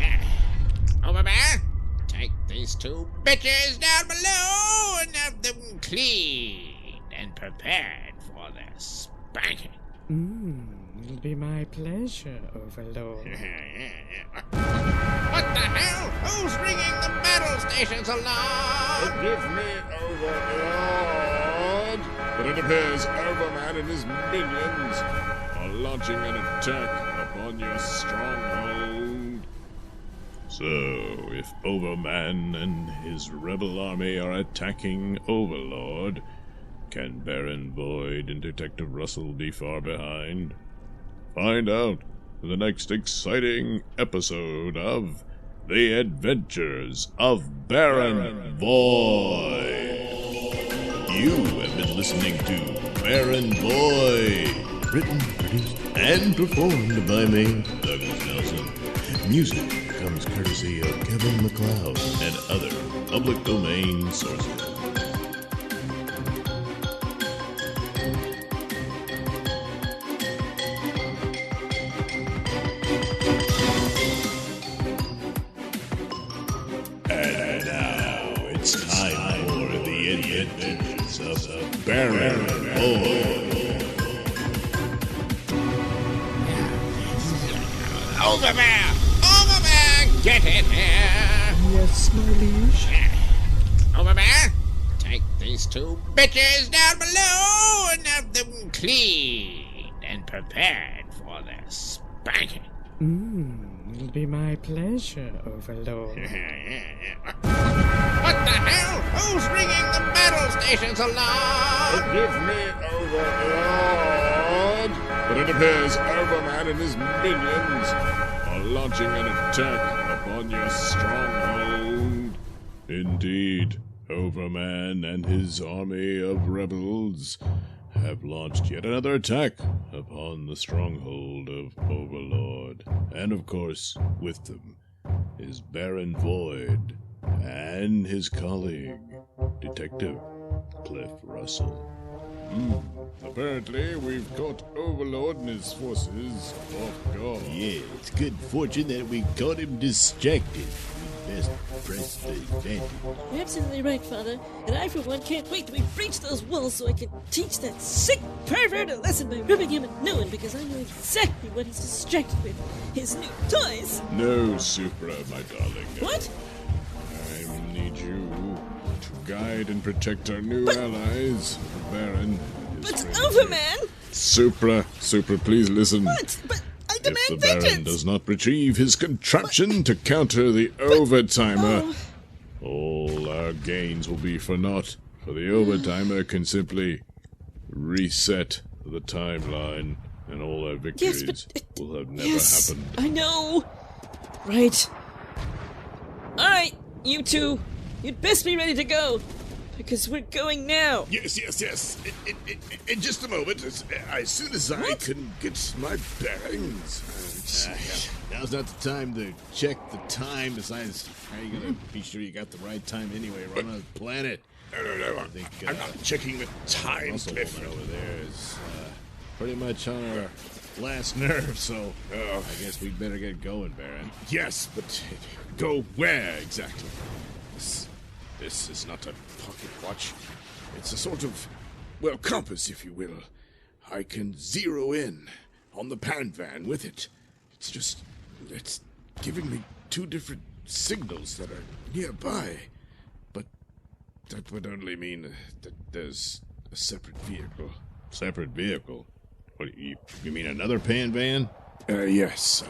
Overman, take these two bitches down below and have them cleaned and prepared for their spanking. It'll be my pleasure, Overlord. What the hell? Who's ringing the battle station's alarm? Forgive me, Overlord, but it appears Overman and his minions are launching an attack upon your stronghold. So, if Overman and his rebel army are attacking Overlord, can Baron Void and Detective Russell be far behind? Find out in the next exciting episode of The Adventures of Baron Void. You have been listening to Baron Void, written, produced, and performed by me, Douglas Nelson. Music comes courtesy of Kevin MacLeod and other public domain sources. And now it's time for the adventures of Baron Void. Overman! Overman! Get in here! Yes, my liege. Overman, take these two bitches down below and have them cleaned and prepared for their spanking. It'll be my pleasure, Overlord. What the hell? Who's ringing the battle station's alarm? Forgive me, Overlord, but it appears Overman and his minions are launching an attack upon your stronghold. Indeed, Overman and his army of rebels have launched yet another attack upon the stronghold of Overlord. And of course, with them is Baron Void and his colleague, Detective Cliff Russell. Apparently, we've caught Overlord and his forces off guard. Yeah, it's good fortune that we caught him distracted. We best press the advantage. You're absolutely right, Father. And I, for one, can't wait till we breach those walls so I can teach that sick pervert a lesson by ripping him a new one, because I know exactly what he's distracted with. His new toys. No, Supra, my darling. What? I need you to guide and protect our new allies, the Baron. and his But friends. Overman! Supra, please listen. What? But I If demand the Baron vengeance! does not retrieve his contraption to counter the Overtimer, Oh. all our gains will be for naught. For the Overtimer can simply reset the timeline, and all our victories Yes, but will have never yes, happened. I know. Right. All right, you two. you'd best be ready to go, because we're going now. Yes. In just a moment, as soon as I can get my bearings. Now's not the time to check the time. Besides, how are you gonna be sure you got the right time anyway? We're on a planet. No. I'm not checking the time, Muscle Cliff. woman over there is pretty much on our last nerve, so I guess we'd better get going, Baron. Yes, but go where exactly? This is not a pocket watch. It's a sort of, well, compass, if you will. I can zero in on the pan van with it. It's giving me two different signals that are nearby. But that would only mean that there's a separate vehicle. Separate vehicle? What, you mean another pan van? Yes,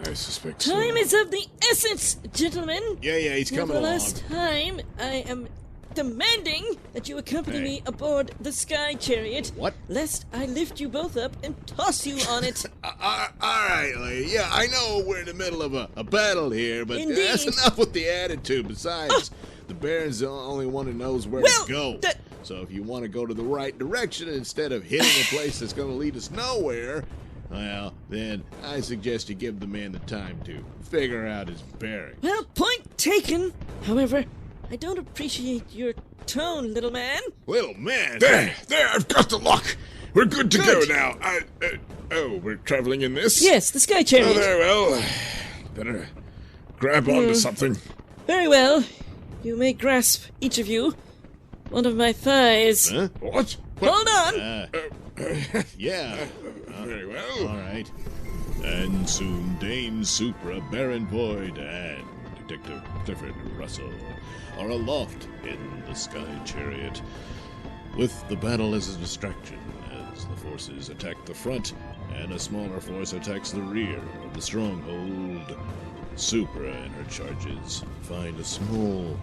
I suspect so. Time is of the essence, gentlemen. Yeah, he's Now, coming for the along. last time, I am demanding that you accompany me aboard the Sky Chariot. What? Lest I lift you both up and toss you on it. All right, lady. Yeah, I know we're in the middle of a battle here, but Indeed. that's enough with the attitude. Besides, the Baron's the only one who knows where Well, to go. So if you want to go to the right direction instead of hitting a place that's going to lead us nowhere, well, then I suggest you give the man the time to figure out his bearings. Well, point taken. However, I don't appreciate your tone, little man. Little man. There, I've got the lock. We're good to Good. go now. We're traveling in this? Yes, the Sky Chariot. Oh, very well. Better grab onto something. Very well. You may grasp, each of you, one of my thighs. Huh? What? Hold on. Yeah. Very well. All right. And soon Dame Supra, Baron Void, and Detective Clifford Russell are aloft in the Sky Chariot, with the battle as a distraction as the forces attack the front and a smaller force attacks the rear of the stronghold. Supra and her charges find a small,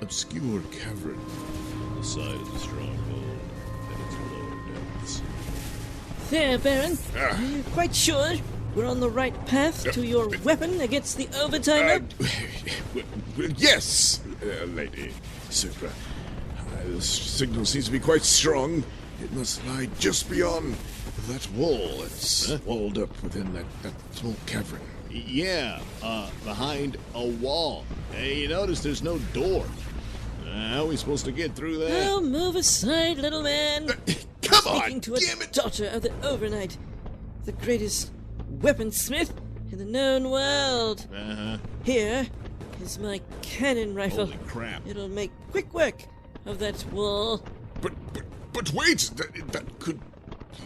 obscure cavern on the side of the stronghold at its lower depths. There, Baron. Are you quite sure we're on the right path to your weapon against the overtimer? Yes, Lady Supra. The signal seems to be quite strong. It must lie just beyond that wall. It's walled up within that small cavern. Yeah, behind a wall. Hey, you notice there's no door. How are we supposed to get through that? Oh, move aside, little man. Come Speaking on, to a damn it! daughter of the overnight, the greatest weaponsmith in the known world. Uh-huh. Here is my cannon rifle. Holy crap. It'll make quick work of that wall. But wait, that could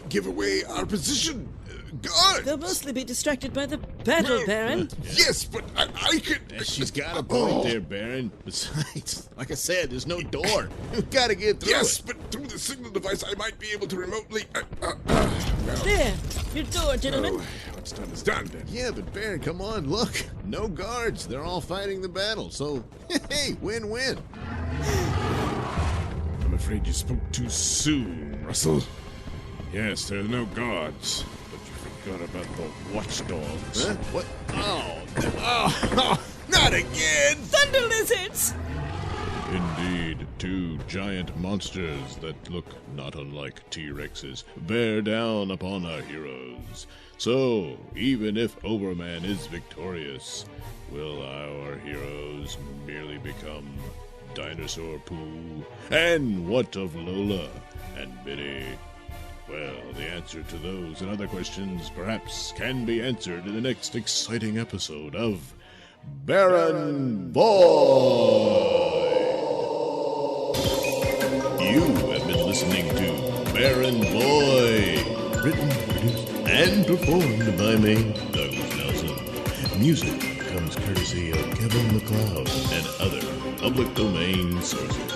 give away our position. Guard! They'll mostly be distracted by the battle, Baron. Yes, but I could... She's got a point there, Baron. Besides, like I said, there's no door. We've got to get through Yes, it. but through the signal device, I might be able to remotely... There, your door, gentlemen. Oh, what's done is done, then. Yeah, but Baron, come on, look. No guards. They're all fighting the battle. So, hey, win-win. I'm afraid you spoke too soon, Russell. Yes, there are no guards, but you forgot about the watchdogs. Huh? What? Oh, not again! Thunder lizards! Indeed, two giant monsters that look not unlike T-Rexes bear down upon our heroes. So, even if Overman is victorious, will our heroes merely become dinosaur poo? And what of Lola and Biddy? Well, the answer to those and other questions perhaps can be answered in the next exciting episode of Baron Void. You have been listening to Baron Void, written, produced, and performed by me, Douglas Nelson. Music comes courtesy of Kevin MacLeod and other public domain sources.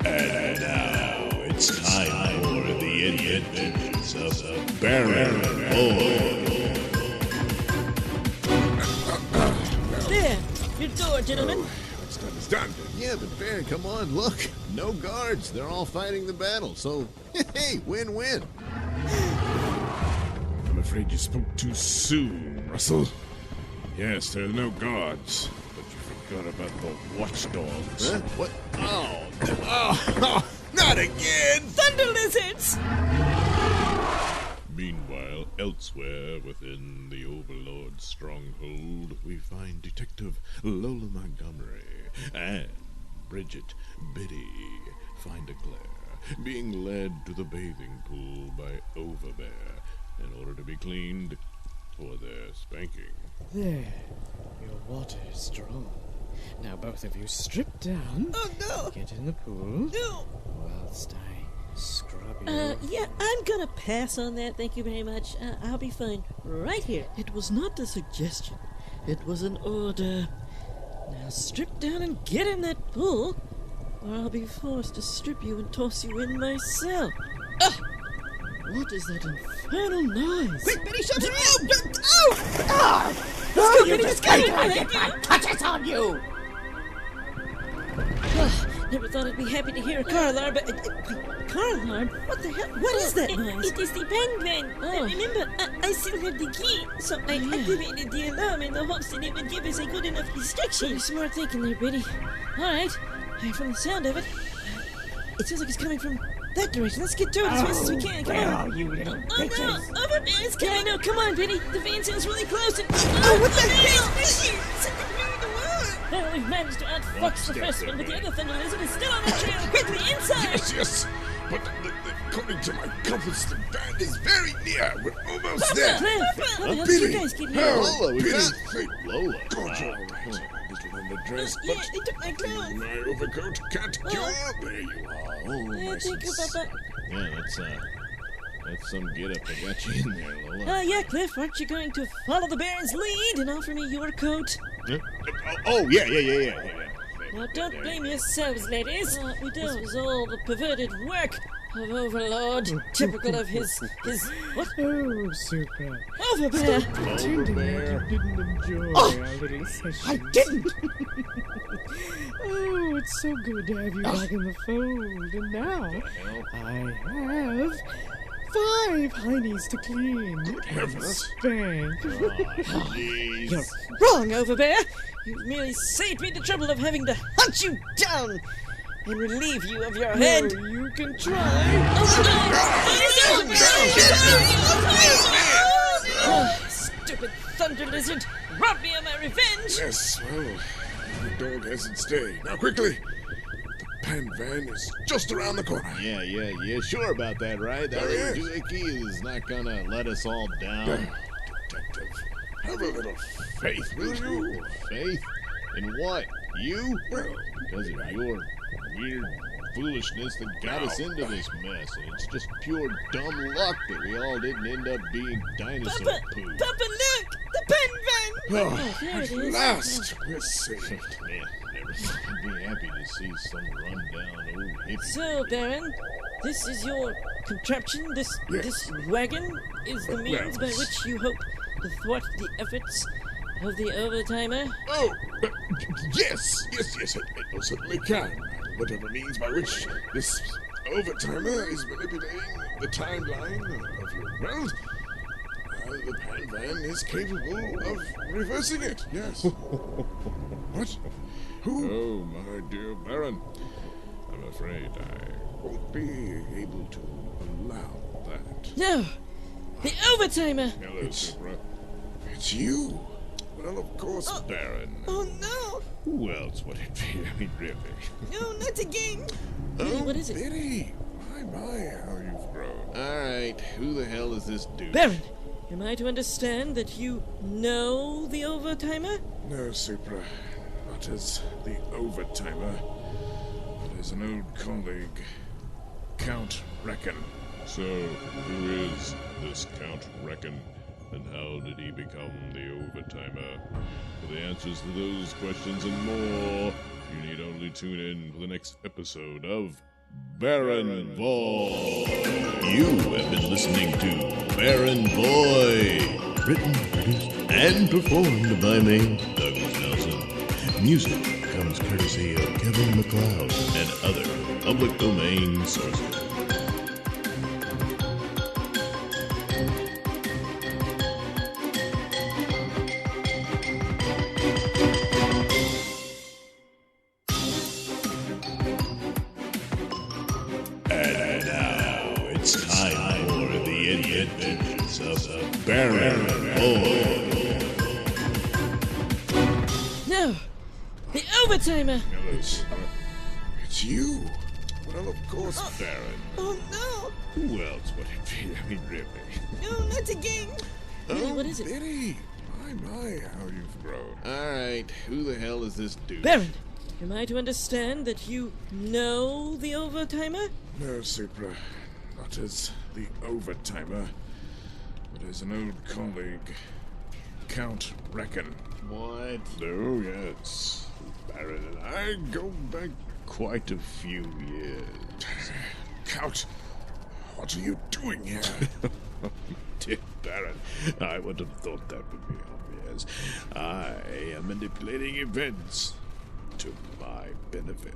And now it's time for the adventures of Baron Void. There, your door, gentlemen. What's understand it. Yeah, but Baron, come on, look. No guards. They're all fighting the battle. So, hey, win-win. I'm afraid you spoke too soon, Russell. Yes, there are no guards, but you forgot about the watchdogs. Huh? What? Oh, not again! Thunder lizards! Meanwhile, elsewhere within the Overlord's stronghold, we find Detective Lola Montgomery and Bridget Biddy find a Claire being led to the bathing pool by Overbear in order to be cleaned for their spanking. There. Your water is strong. Now both of you strip down. Oh, no. Get in the pool. No. Whilst I scrub you. Yeah, I'm gonna pass on that, thank you very much. I'll be fine right here. It was not a suggestion. It was an order. Now strip down and get in that pool, or I'll be forced to strip you and toss you in myself. Ugh! What is that infernal noise? Quick, Betty, shut her up! Oh! Ah! Let's go, Betty, let's go! Touches on you! Never thought I'd be happy to hear a car alarm, but... car alarm? What the hell? What is that noise? It is the band van. Oh. Remember, I still have the key, so I activated the alarm in the hopes that it would give us a good enough Pretty distraction. smart thinking there, Biddy. All right. From the sound of it, it sounds like it's coming from that direction. Let's get to it as fast as we can. Come on. you little Oh no, Overbear is Yeah, I coming. know. Come on, Biddy. The van sounds really close. And... Oh, what the heck? Betty! Something really the world! Well, we've managed to outfox the first one, but the other thunder lizard is still on the trail. Quickly, inside! Yes. But according to my compass, the band is very near. We're almost there. Cliff, how the hell did Billy, you guys get here? help, Lola, we Billy, found- thank Lola. God, you're all right. A little underdressed, Yeah, but they took my clothes. my overcoat can't cure. There you are. Oh, Yeah, nice thank you, and Papa. Yeah, that's some get-up that got you in there, Lola. Yeah, Cliff, aren't you going to follow the Baron's lead and offer me your coat? Huh? Oh, yeah. Now, don't blame yourselves, ladies. We don't. This was all the perverted work of Overlord, typical of his... What? Oh, super. Overbear! Pretending like you didn't enjoy our little session. I didn't! Oh, it's so good to have you back in the fold. And now, I have 5 heinies to clean. heavens. Spank. Jeez. You're wrong, Overbear! You've merely saved me the trouble of having to hunt you down and relieve you of your head. Oh, you can try. Stupid thunder lizard! Robbed me of my revenge! Yes, well, the dog hasn't stayed. Now, quickly. The pan van is just around the corner. Yeah, sure about that, right? That Oh, little yes. doohickey is not gonna let us all down. Detective, have a little faith, will you? Faith? In what? You? Well, Because of your weird foolishness that got us into this mess, and it's just pure dumb luck that we all didn't end up being dinosaur Papa, poo. Papa, look! The pen van! oh, there at it is. last, we're safe. Man, never thought I'd be happy to see some rundown old hippie. So, Baron, this is your contraption? This wagon is the means by which you hope to thwart the efforts of the Overtimer? Oh, yes, it most certainly can. Whatever means by which this overtimer is manipulating the timeline of your world, the pan van is capable of reversing it, yes. What? Who? Oh, my dear Baron, I'm afraid I Won't be able to allow that. No! The Overtimer! Hello, Supra. It's you. Well, of course, Baron. Oh no! Who else would it be? I mean, really. No, not again! Biddy, what is it? Biddy. My, how you've grown. Alright, who the hell is this dude? Baron, am I to understand that you know the Overtimer? No, Supra. Not as the overtimer, but as an old colleague, Count Reckon. So, who is this Count Reckon, and how did he become the Overtimer? For the answers to those questions and more, you need only tune in for the next episode of Baron Void. You have been listening to Baron Void. Written, produced, and performed by me, Douglas Nelson. Music comes courtesy of Kevin McLeod and other public domain sources. And now it's time for the adventures of Baron Boyd. No! The overtimer! It's you. Well, of course, Baron. Oh no! Who else would it be? I mean, really. No, not again! Really, what is it? Biddy. My, how you've grown. Alright, who the hell is this dude? Baron! Am I to understand that you know the overtimer? No, Supra. Not as the overtimer, but as an old colleague. Count Reckon. What? Oh, yes. Baron and I go back quite a few years. Count, what are you doing here? Dear Baron, I would have thought that would be obvious. I am manipulating events to my benefit.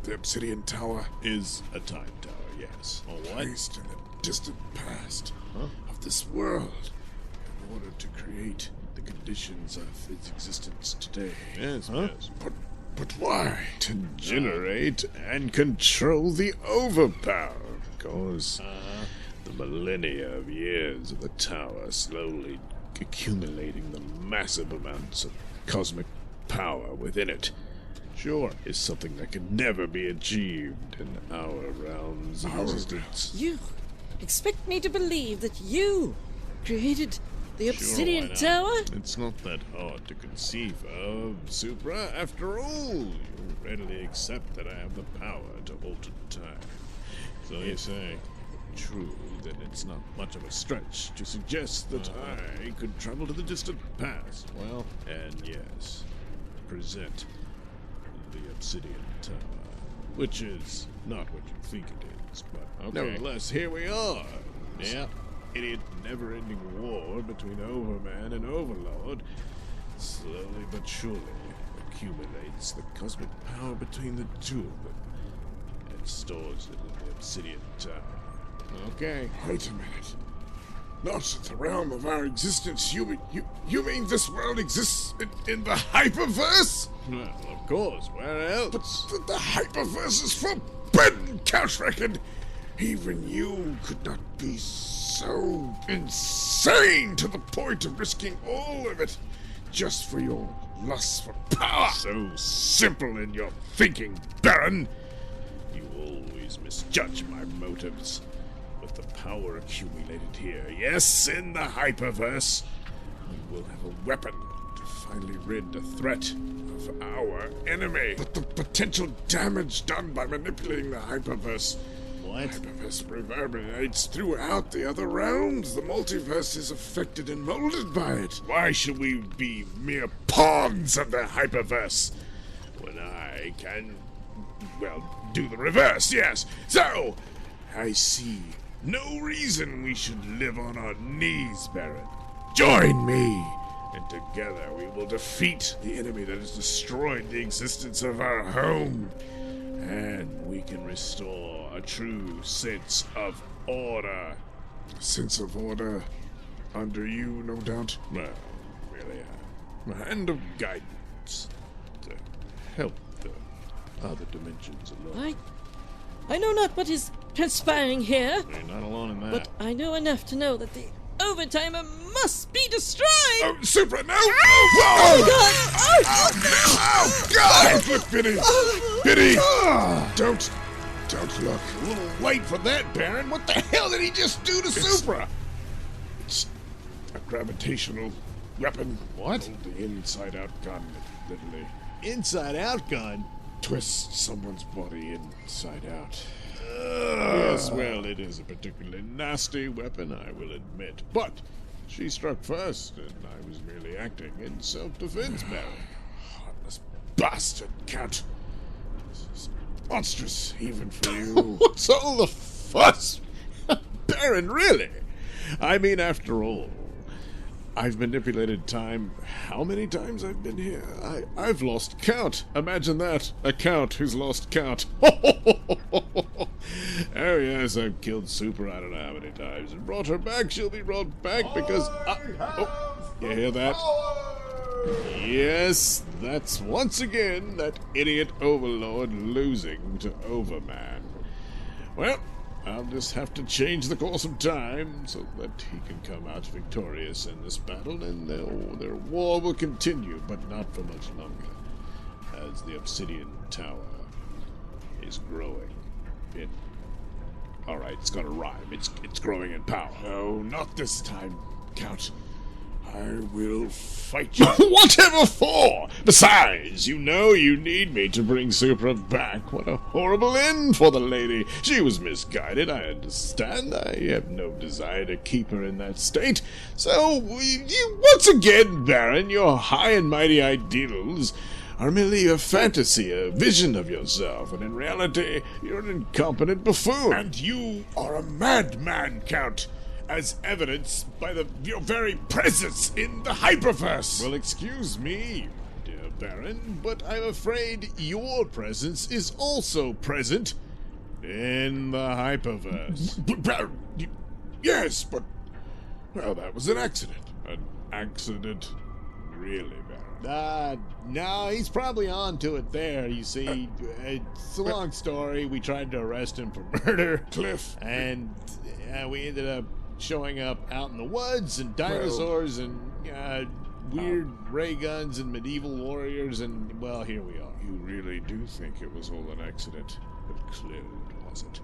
The Obsidian Tower Is a time tower, yes. Oh, what? placed in the distant past of this world in order to create the conditions of its existence today. Yes, Huh? yes. But why? To generate and control the overpower. Because The millennia of years of the tower slowly accumulating the massive amounts of cosmic power within it. Sure. Is something that can never be achieved in our realms of existence. You expect me to believe that you created the Obsidian why not? Tower? It's not that hard to conceive of, Supra. After all, you readily accept that I have the power to alter time. So you say. True, then it's not much of a stretch to suggest that I could travel to the distant past. Well, And yes, present the Obsidian Tower, which is not what you think it is, but Okay. nevertheless, here we are. yeah. Idiot never-ending war between Overman and Overlord slowly but surely accumulates the cosmic power between the two of them and stores it in the Obsidian Tower. Okay. wait a minute. Not the realm of our existence. You mean this world exists in the hyperverse? Well, of course, where else? But the hyperverse is forbidden, Count Reckon. Even you could not be so insane to the point of risking all of it just for your lust for power. So simple in your thinking, Baron! You always misjudge my motives. With the power accumulated here, yes, in the hyperverse, we will have a weapon to finally rid the threat of our enemy. But the potential damage done by manipulating the hyperverse. What? Hyperverse reverberates throughout the other realms. The multiverse is affected and molded by it. Why should we be mere pawns of the hyperverse when I can, well, do the reverse, yes? So, I see no reason we should live on our knees, Baron. Join me, and together we will defeat the enemy that has destroyed the existence of our home. And we can restore a true sense of order. A sense of order under you, no doubt. Well, really, a hand of guidance to help the other dimensions along. I know not what is transpiring here, You're not alone in that. but I know enough to know that the overtimer must be destroyed! Oh, Supra, no! Whoa! Oh, God! Look, Biddy! Biddy! Don't look. A little late for that, Baron. What the hell did he just do to Supra? It's a gravitational weapon. What? The inside-out gun, literally. Inside out gun? Twists someone's body inside out. Yes, well, it is a particularly nasty weapon, I will admit. But she struck first, and I was merely acting in self-defense, Baron. Heartless bastard, Count. This is monstrous, even for you. What's all the fuss? Baron, really? I mean, after all, I've manipulated time. How many times I've been here? I've lost count. Imagine that. A count who's lost count. Oh, yes, I've killed Super I don't know how many times and brought her back. She'll be brought back because... you hear that? Yes, that's once again that idiot Overlord losing to Overman. Well, I'll just have to change the course of time so that he can come out victorious in this battle, and their war will continue, but not for much longer, as the Obsidian Tower is growing in... Alright, it's got a rhyme. It's growing in power. No, not this time, Count. I will fight you. Whatever for? Besides, you know you need me to bring Supra back. What a horrible end for the lady. She was misguided, I understand. I have no desire to keep her in that state. So, once again, Baron, your high and mighty ideals are merely a fantasy, a vision of yourself, and in reality, you're an incompetent buffoon. And you are a madman, Count, as evidenced by your very presence in the Hyperverse. Well, excuse me, dear Baron, but I'm afraid your presence is also present in the Hyperverse. Yes, but... Well, that was an accident. An accident, really, Baron. No, he's probably on to it there, you see. It's a long story. We tried to arrest him for murder. Cliff. And we ended up showing up out in the woods, and dinosaurs, and weird ray guns, and medieval warriors, and, well, here we are. You really do think it was all an accident? But clearly it wasn't.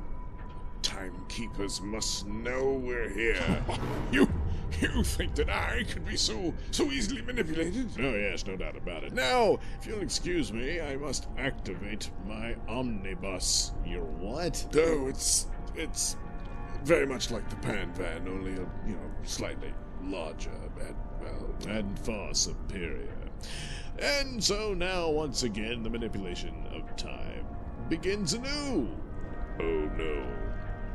Timekeepers must know we're here. You think that I could be so easily manipulated? Oh yes, no doubt about it. Now, if you'll excuse me, I must activate my omnibus. Your what? Oh, it's very much like the Pan Van, only slightly larger and far superior. And so now, once again, the manipulation of time begins anew. Oh no.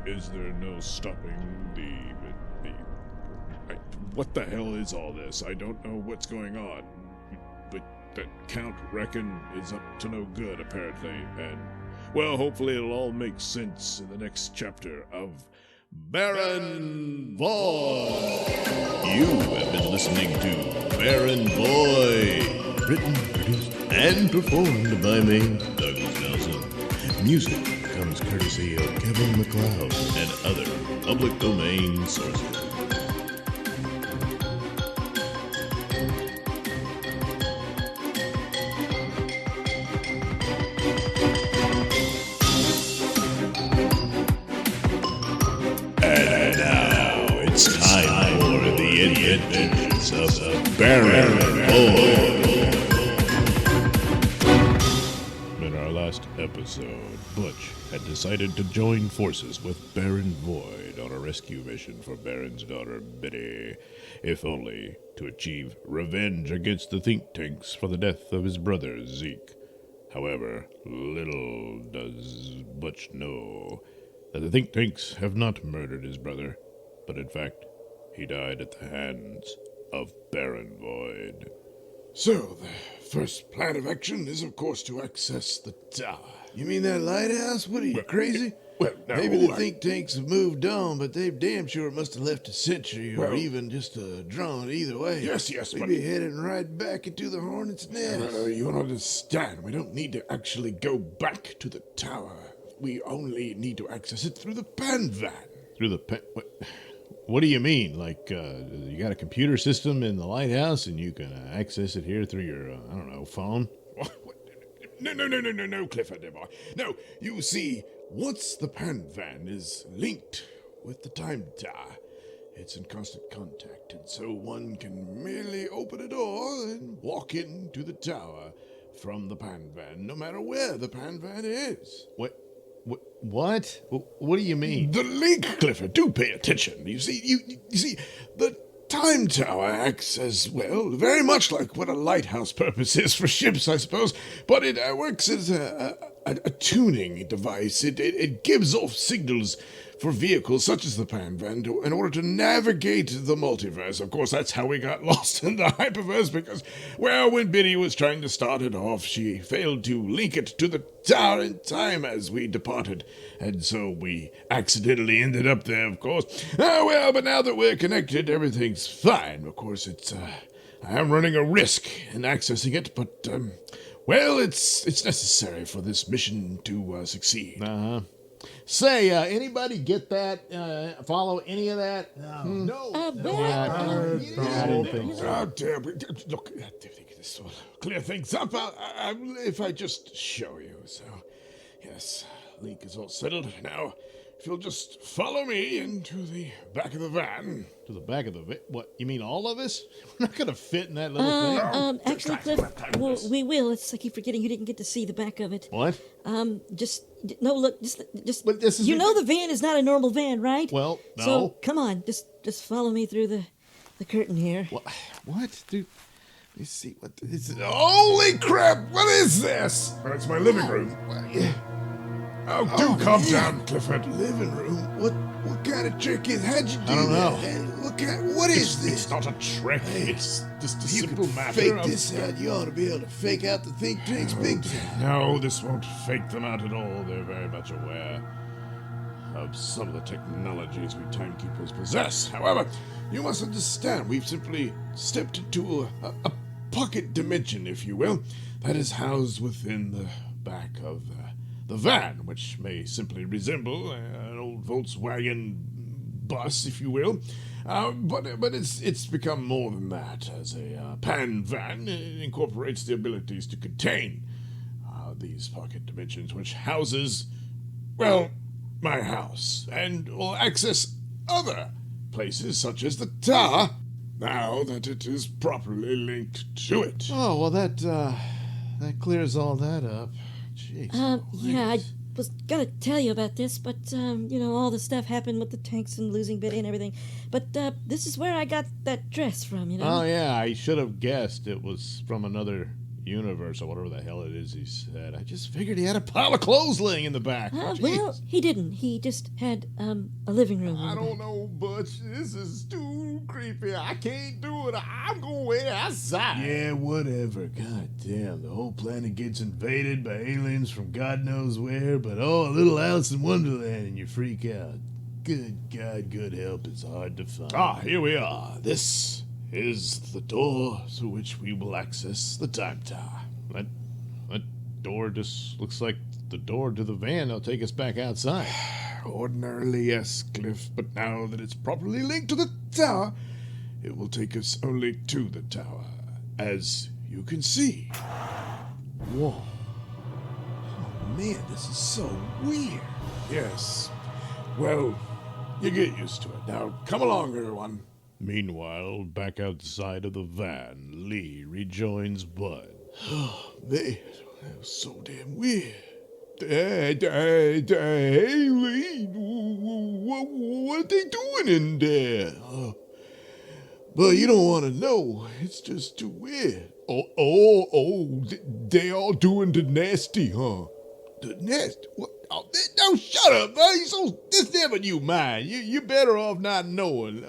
Is there no stopping what the hell is all this? I don't know what's going on. But that Count Reckon is up to no good, apparently. And, well, hopefully it'll all make sense in the next chapter of Baron Void. You have been listening to Baron Void. Written, produced, and performed by me, Douglas Nelson. Music comes courtesy of Kevin MacLeod and other public domain sources. And now it's time for the adventures of Baron Void. In our last episode, Butch had decided to join forces with Baron Void on a rescue mission for Baron's daughter Biddy, if only to achieve revenge against the think tanks for the death of his brother Zeke. However, little does Butch know that the think tanks have not murdered his brother, but in fact, he died at the hands of Baron Void. So, the first plan of action is, of course, to access the tower. You mean that lighthouse? What are you, crazy? Well, now, Maybe the think tanks have moved on, but they damn sure must have left a sentry or even just a drone. Either way, Yes, we'd but... be heading right back into the Hornet's nest. You don't understand. We don't need to actually go back to the tower. We only need to access it through the Pan Van. Through the What do you mean? Like, you got a computer system in the lighthouse and you can access it here through your, phone? No, Clifford, dear boy. No, you see, once the Pan Van is linked with the time tower, it's in constant contact, and so one can merely open a door and walk into the tower from the Pan Van, no matter where the Pan Van is. What? What do you mean? The link, Clifford. Do pay attention. You see, the time tower acts as, well, very much like what a lighthouse purpose is for ships, I suppose, but it works as a tuning device. It gives off signals for vehicles such as the Pan Van in order to navigate the multiverse. Of course, that's how we got lost in the hyperverse because, well, when Biddy was trying to start it off, she failed to link it to the tower in time as we departed, and so we accidentally ended up there, of course. Well, but now that we're connected, everything's fine. Of course, I am running a risk in accessing it, but, well, it's necessary for this mission to succeed. Uh-huh. Say, anybody get that? Follow any of that? No. Oh, damn. Look, I think this will clear things up if I just show you. So, yes, link is all settled. Now, if you'll just follow me into the back of the van. To the back of the van? What, you mean all of us? We're not going to fit in that little thing. Actually, Cliff, we will. It's I keep forgetting you didn't get to see the back of it. What? Look, just. But this is you know the van is not a normal van, right? Well, no. So come on, just follow me through the curtain here. What? Dude, let me see what this is. Holy crap! What is this? Oh, it's my living room. Oh, do calm down, Clifford. Living room? What kind of trick is? How'd you do I don't know. that? What is this? It's not a trick. It's just a You simple can matter fake of... this out. You ought to be able to fake out the think tanks big time. No, this won't fake them out at all. They're very much aware of some of the technologies we timekeepers possess. However, you must understand, we've simply stepped into a pocket dimension, if you will, that is housed within the back of the van, which may simply resemble an old Volkswagen bus, if you will. But it's become more than that, as a pan van incorporates the abilities to contain these pocket dimensions, which houses, well, my house, and will access other places such as the tower, now that it is properly linked to it. Oh, well, that clears all that up. Jeez. Yeah, I was gonna tell you about this, but, all the stuff happened with the tanks and losing Biddy and everything. But, this is where I got that dress from, Oh, yeah, I should have guessed it was from another universe or whatever the hell it is he said. I just figured he had a pile of clothes laying in the back. Well, he didn't. He just had, a living room. I don't know, Butch. This is too creepy. I can't do it. I'm going way outside. Yeah, whatever. God damn, the whole planet gets invaded by aliens from God knows where, but a little Alice in Wonderland and you freak out. Good God, good help, it's hard to find. Here we are. This is the door through which we will access the time tower. That door just looks like the door to the van. They'll take us back outside. Ordinarily, yes, Cliff, but now that it's properly linked to the tower, it will take us only to the tower, as you can see. Whoa. Oh, man, this is so weird. Yes. Well, you get used to it. Now, come along, everyone. Meanwhile, back outside of the van, Lee rejoins Bud. Oh, man, that was so damn weird. Hey, Lee, what are they doing in there? But you don't want to know. It's just too weird. They all doing the nasty, huh? The nest? What? Oh, no, shut up, buddy. This never you mind. You're better off not knowing.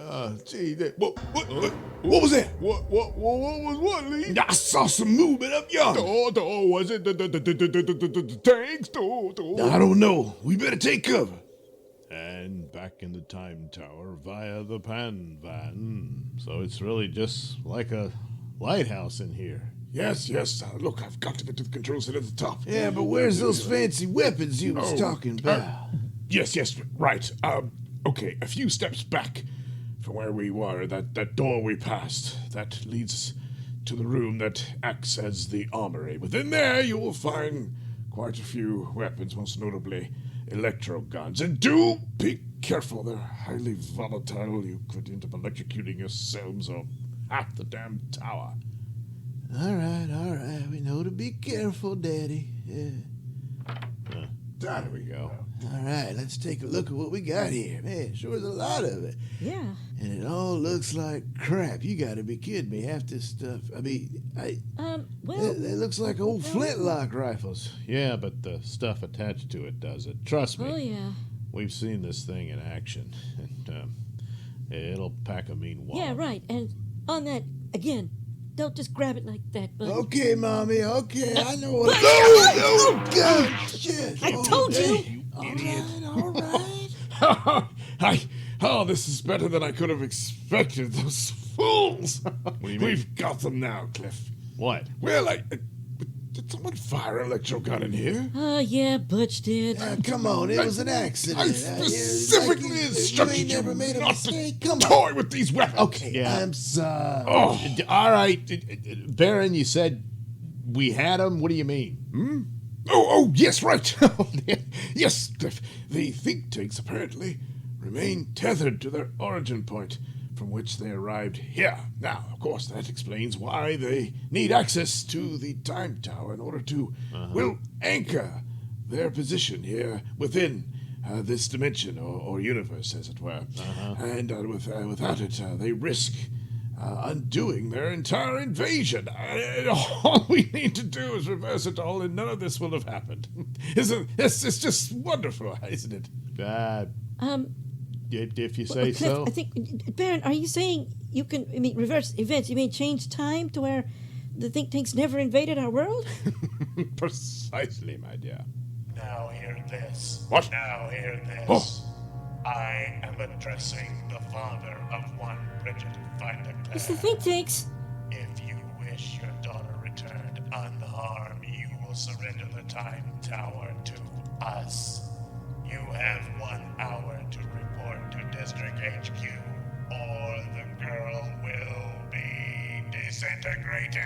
Gee, what was that? What was what, Lee? I saw some movement up yonder. Was it the tanks? I don't know. We better take cover. And back in the time tower via the pan van. So it's really just like a lighthouse in here. Yes. Look, I've got to get to the control center at the top. Yeah, but where's those fancy weapons you was talking about? Yes, right. Okay, a few steps back from where we were, that door we passed, that leads to the room that acts as the armory. Within there, you will find quite a few weapons, most notably electro guns. And do be careful, they're highly volatile. You could end up electrocuting yourselves or half the damn tower. All right. We know to be careful, Daddy. Yeah. There we go. All right, let's take a look at what we got here. Man, sure is a lot of it. Yeah. And it all looks like crap. You gotta be kidding me. Half this stuff, that looks like old flintlock rifles. Yeah, but the stuff attached to it does it. Trust me. Oh, yeah. we've seen this thing in action, and it'll pack a mean wallop. Yeah, right. And on that, again, don't just grab it like that, bud. Okay, Mommy, okay, I know what... Oh, God, shit! I told you! All right. This is better than I could have expected. Those fools! What do you mean? We've got them now, Cliff. What? Well, did someone fire an electro gun in here? Oh, yeah, Butch did. Come on, it was an accident. I specifically instructed you never made a not mistake. to Come on. toy with these weapons. Okay, Yeah. I'm sorry. Oh, All right, Baron, you said we had them. What do you mean? Yes, right. Yes, Cliff. The think tanks apparently remain tethered to their origin point from which they arrived here. Now, of course, that explains why they need access to the time tower in order to, anchor their position here within this dimension or universe, as it were. And without it, they risk undoing their entire invasion. All we need to do is reverse it all, and none of this will have happened. It's just wonderful, isn't it? If you Well, say Cliff, so. I think, Baron, are you saying you can, reverse events? You mean change time to where the think tanks never invaded our world? Precisely, my dear. Now hear this. What? Now hear this. Oh. I am addressing the father of one Bridget Vindicta. It's the think tanks. If you wish your daughter returned unharmed, you will surrender the time tower to us. You have 1 hour to report to District HQ, or the girl will be disintegrated.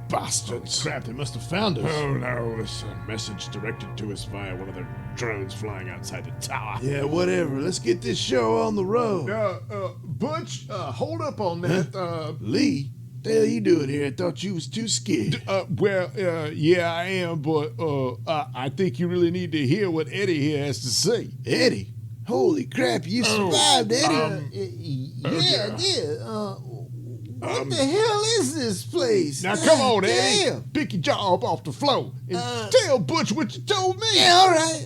Bastards. Crap, they must have found us. Oh no, it's a message directed to us via one of their drones flying outside the tower. Yeah, whatever. Let's get this show on the road. Butch, hold up on that. Lee, the hell you doing here? I thought you was too scared. Yeah, I am, but I think you really need to hear what Eddie here has to say. Eddie? Holy crap, you survived, Eddie. dear. I did. What the hell is this place? Now come on, Eddie. Damn. Pick your jaw up off the floor and tell Butch what you told me. Yeah, all right.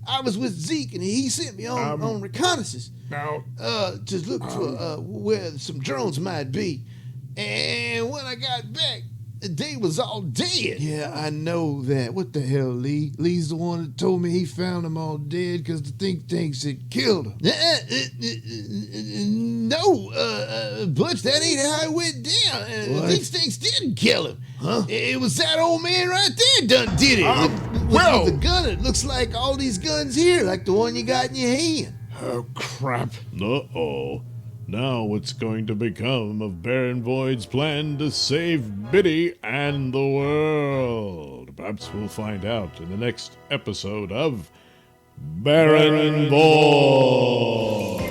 I was with Zeke, and he sent me on reconnaissance. Now, To look for where some drones might be. And when I got back, they was all dead. Yeah, I know that. What the hell, Lee? Lee's the one that told me he found them all dead because the think tanks had killed them. No, Butch, that ain't how it went down. The think tanks didn't kill him. Huh? It was that old man right there done did it. With the gun, it looks like all these guns here, like the one you got in your hand. oh crap. Uh-oh. Now what's going to become of Baron Void's plan to save Biddy and the world? Perhaps we'll find out in the next episode of Baron Void.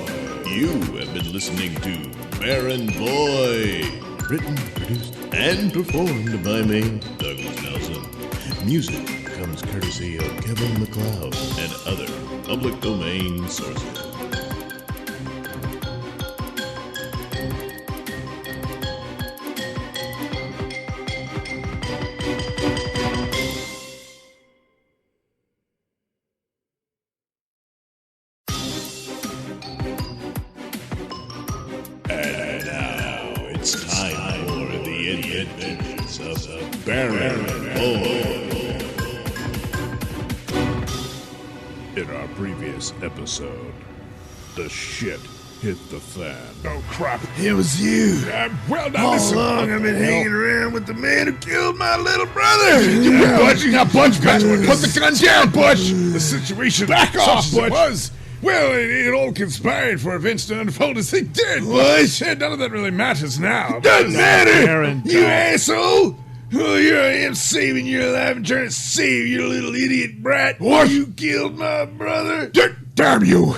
You have been listening to Baron Void. Written, produced, and performed by me, Douglas Nelson. Music comes courtesy of Kevin MacLeod and other public domain sources. And now it's time for the adventures of Baron Void. In our previous episode, the shit hit the fan. Oh crap. It was you. Well, now All listen. along I've been hanging around with the man who killed my little brother. Butch, now Butch, put the gun down, Butch. The situation Back off, such as it Butch. was. Well, it all conspired for events to unfold as they did. What? None of that really matters now. Doesn't matter. Baron, You don't. asshole. Oh, here I am saving your life and trying to save your little idiot brat. What? You killed my brother. Damn you!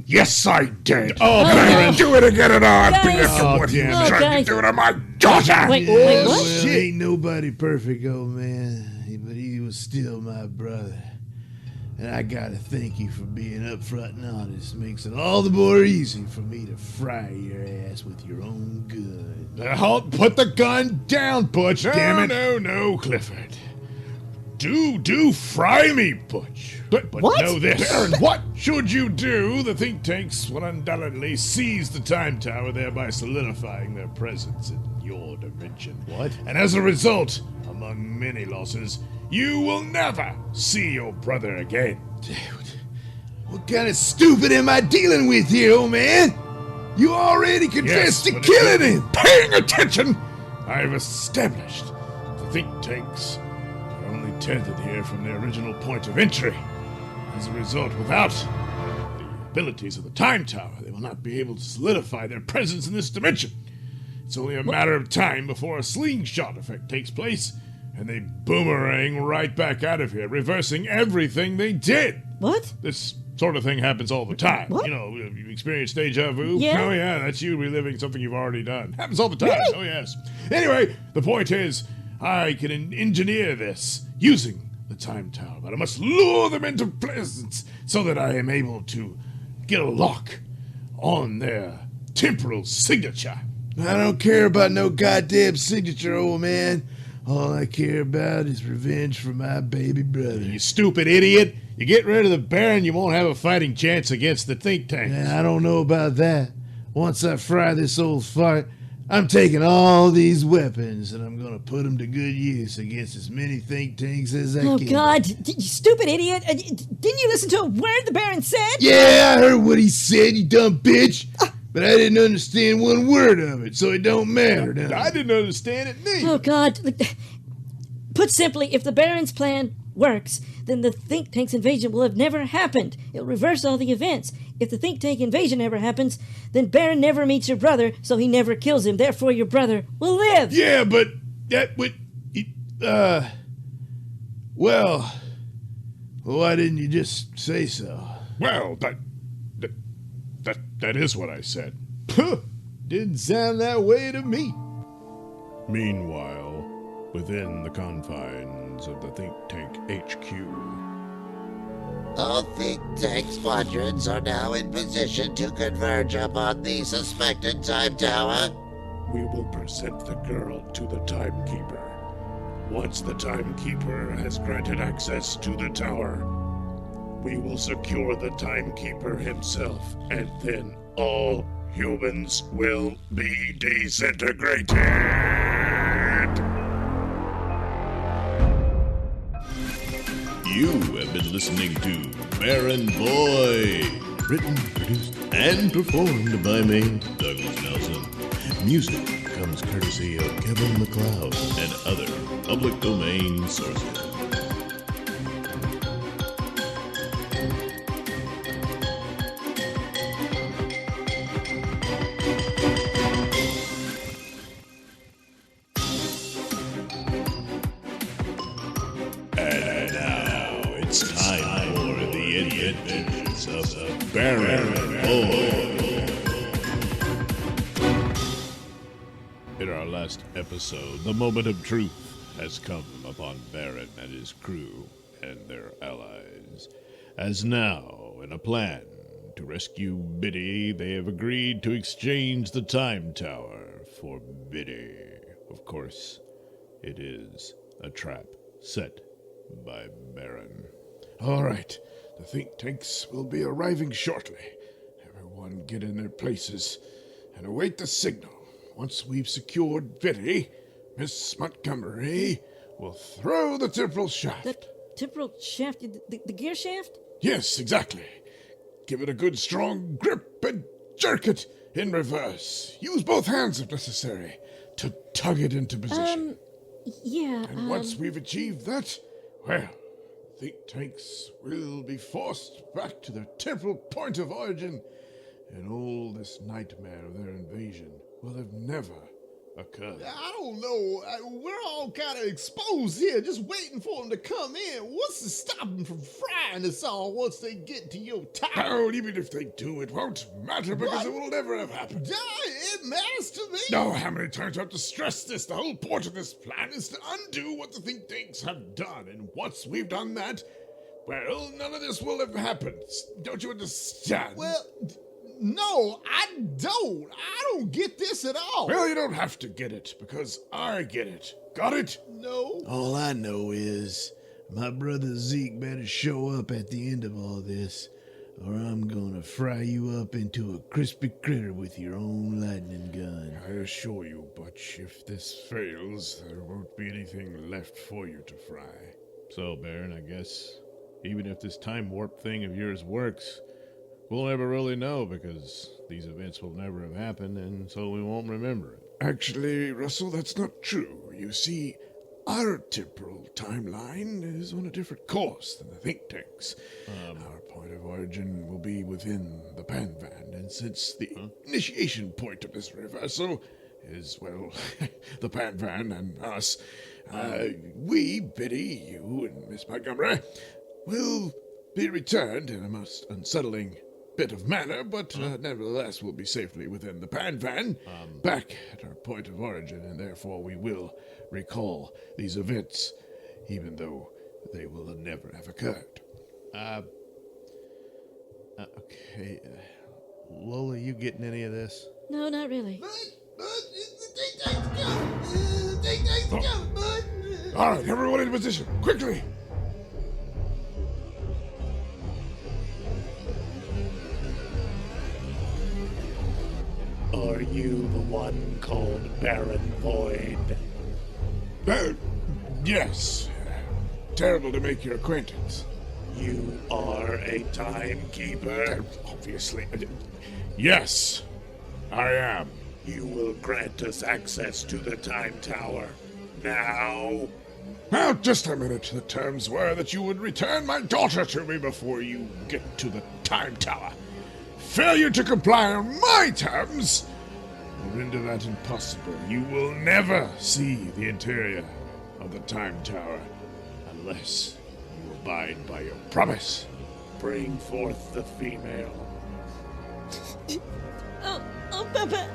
Yes, I did. Oh, Can I Baron. do it again and I've been Guys. after what he damn was it. trying Guys. to do to my daughter. Wait, Well, what? ain't nobody perfect, old man. But he was still my brother. And I gotta thank you for being upfront and honest. Makes it all the more easy for me to fry your ass with your own gun. Halt! Put the gun down, Butch. Damn it! No, Clifford. Do fry me, Butch. But What? know this. Baron, what should you do? The think tanks will undoubtedly seize the time tower, thereby solidifying their presence in your dimension. What? And as a result, among many losses, you will never see your brother again. What kind of stupid am I dealing with here, old man? You already confessed to but if killing you're him! Paying attention! I've established the think tanks are only tethered here from their original point of entry. As a result, without the abilities of the time tower, they will not be able to solidify their presence in this dimension. It's only a matter of time before a slingshot effect takes place, and they boomerang right back out of here, reversing everything they did. What? This sort of thing happens all the time. What? You know, you experience deja vu. Yeah. Oh, yeah, that's you reliving something you've already done. Happens all the time. Really? Oh, yes. Anyway, the point is, I can engineer this using the time tower, but I must lure them into presence so that I am able to get a lock on their temporal signature. I don't care about no goddamn signature, old man. All I care about is revenge for my baby brother. You stupid idiot. You get rid of the Baron, you won't have a fighting chance against the think tanks. Yeah, I don't know about that. Once I fry this old fart, I'm taking all these weapons and I'm gonna put them to good use against as many think tanks as I Oh, can. God. You stupid idiot. Didn't you listen to a word the Baron said? Yeah, I heard what he said, you dumb bitch. But I didn't understand one word of it, so it don't matter. does it? I didn't understand it neither. Oh, God. Put simply, if the Baron's plan works, then the think tank's invasion will have never happened. It'll reverse all the events. If the think tank invasion ever happens, then Baron never meets your brother, so he never kills him. Therefore, your brother will live. Yeah, but that would... Well, why didn't you just say so? Well, that is what I said. Puh, didn't sound that way to me. Meanwhile, within the confines of the think tank HQ, All think tank squadrons are now in position to converge upon the suspected time tower. we will present the girl to the timekeeper. Once the timekeeper has granted access to the tower, we will secure the timekeeper himself, and then all humans will be disintegrated. You have been listening to Baron Void, written, produced, and performed by me, Douglas Nelson. Music comes courtesy of Kevin MacLeod and other public domain sources. And now it's time for the adventures of Baron Void. In our last episode, the moment of truth has come upon Baron and his crew and their allies. As now, in a plan to rescue Biddy, they have agreed to exchange the time tower for Biddy. Of course, it is a trap set by Baron. All right, the think tanks will be arriving shortly. Everyone get in their places and await the signal. Once we've secured Biddy, Miss Montgomery will throw the temporal shaft. The temporal shaft? The gear shaft? Yes, exactly. Give it a good strong grip and jerk it in reverse. Use both hands if necessary to tug it into position. Yeah, And once we've achieved that, well, think tanks will be forced back to their temporal point of origin, and all this nightmare of their invasion will have never occurred. I don't know. We're all kind of exposed here, just waiting for them to come in. What's to stop them from frying us all once they get to your tower? Oh, even if they do, it won't matter because it will never have happened. It matters to me. No, how many times do I have to stress this? The whole point of this plan is to undo what the think tanks have done. And once we've done that, well, none of this will have happened. Don't you understand? Well, no, I don't. I don't get this at all. Well, you don't have to get it because I get it. Got it? No. All I know is My brother Zeke better show up at the end of all this, or I'm gonna fry you up into a crispy critter with your own lightning gun. I assure you, Butch, if this fails, there won't be anything left for you to fry. So, Baron, I guess even if this time warp thing of yours works, we'll never really know because these events will never have happened, and so we won't remember it. Actually, Russell, that's not true. You see, our temporal timeline is on a different course than the think tanks. Our point of origin will be within the Panvan, and since the initiation point of this reversal is, well, the Panvan and us, we, Biddy, you, and Miss Montgomery, will be returned in a most unsettling bit of manner, but nevertheless will be safely within the Panvan, back at our point of origin, and therefore we will recall these events, even though they will never have occurred. Okay. Lola, you getting any of this? No, not really. All right, everyone in position, quickly! Are you the one called Baron Void? Yes. Terrible to make your acquaintance. You are a timekeeper? Obviously. Yes, I am. You will grant us access to the Time Tower. Now? Well, just a minute. The terms were that you would return my daughter to me before you get to the Time Tower. Failure to comply on my terms will render that impossible. You will never see the interior of the Time Tower unless you abide by your promise. Bring forth the female. Oh, Papa.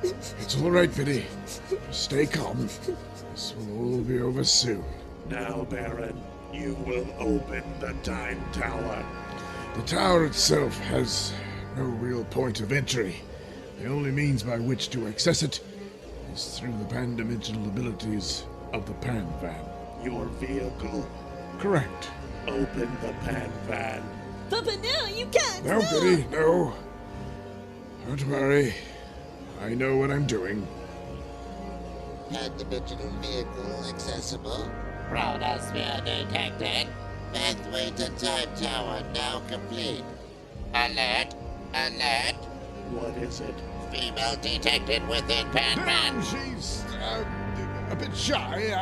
It's all right, Biddy. Stay calm. This will all be over soon. Now, Baron, you will open the Time Tower. The tower itself has no real point of entry. The only means by which to access it is through the pan-dimensional abilities of the Panvan. Your vehicle. Correct. Open the Panvan. Papa, no, you can't. No, Biddy, no. Don't worry. I know what I'm doing. Pan-dimensional vehicle accessible. Chronosphere detected. Pathway to Time Tower now complete. Alert! Alert! What is it? Female detected within Panvan. She's a bit shy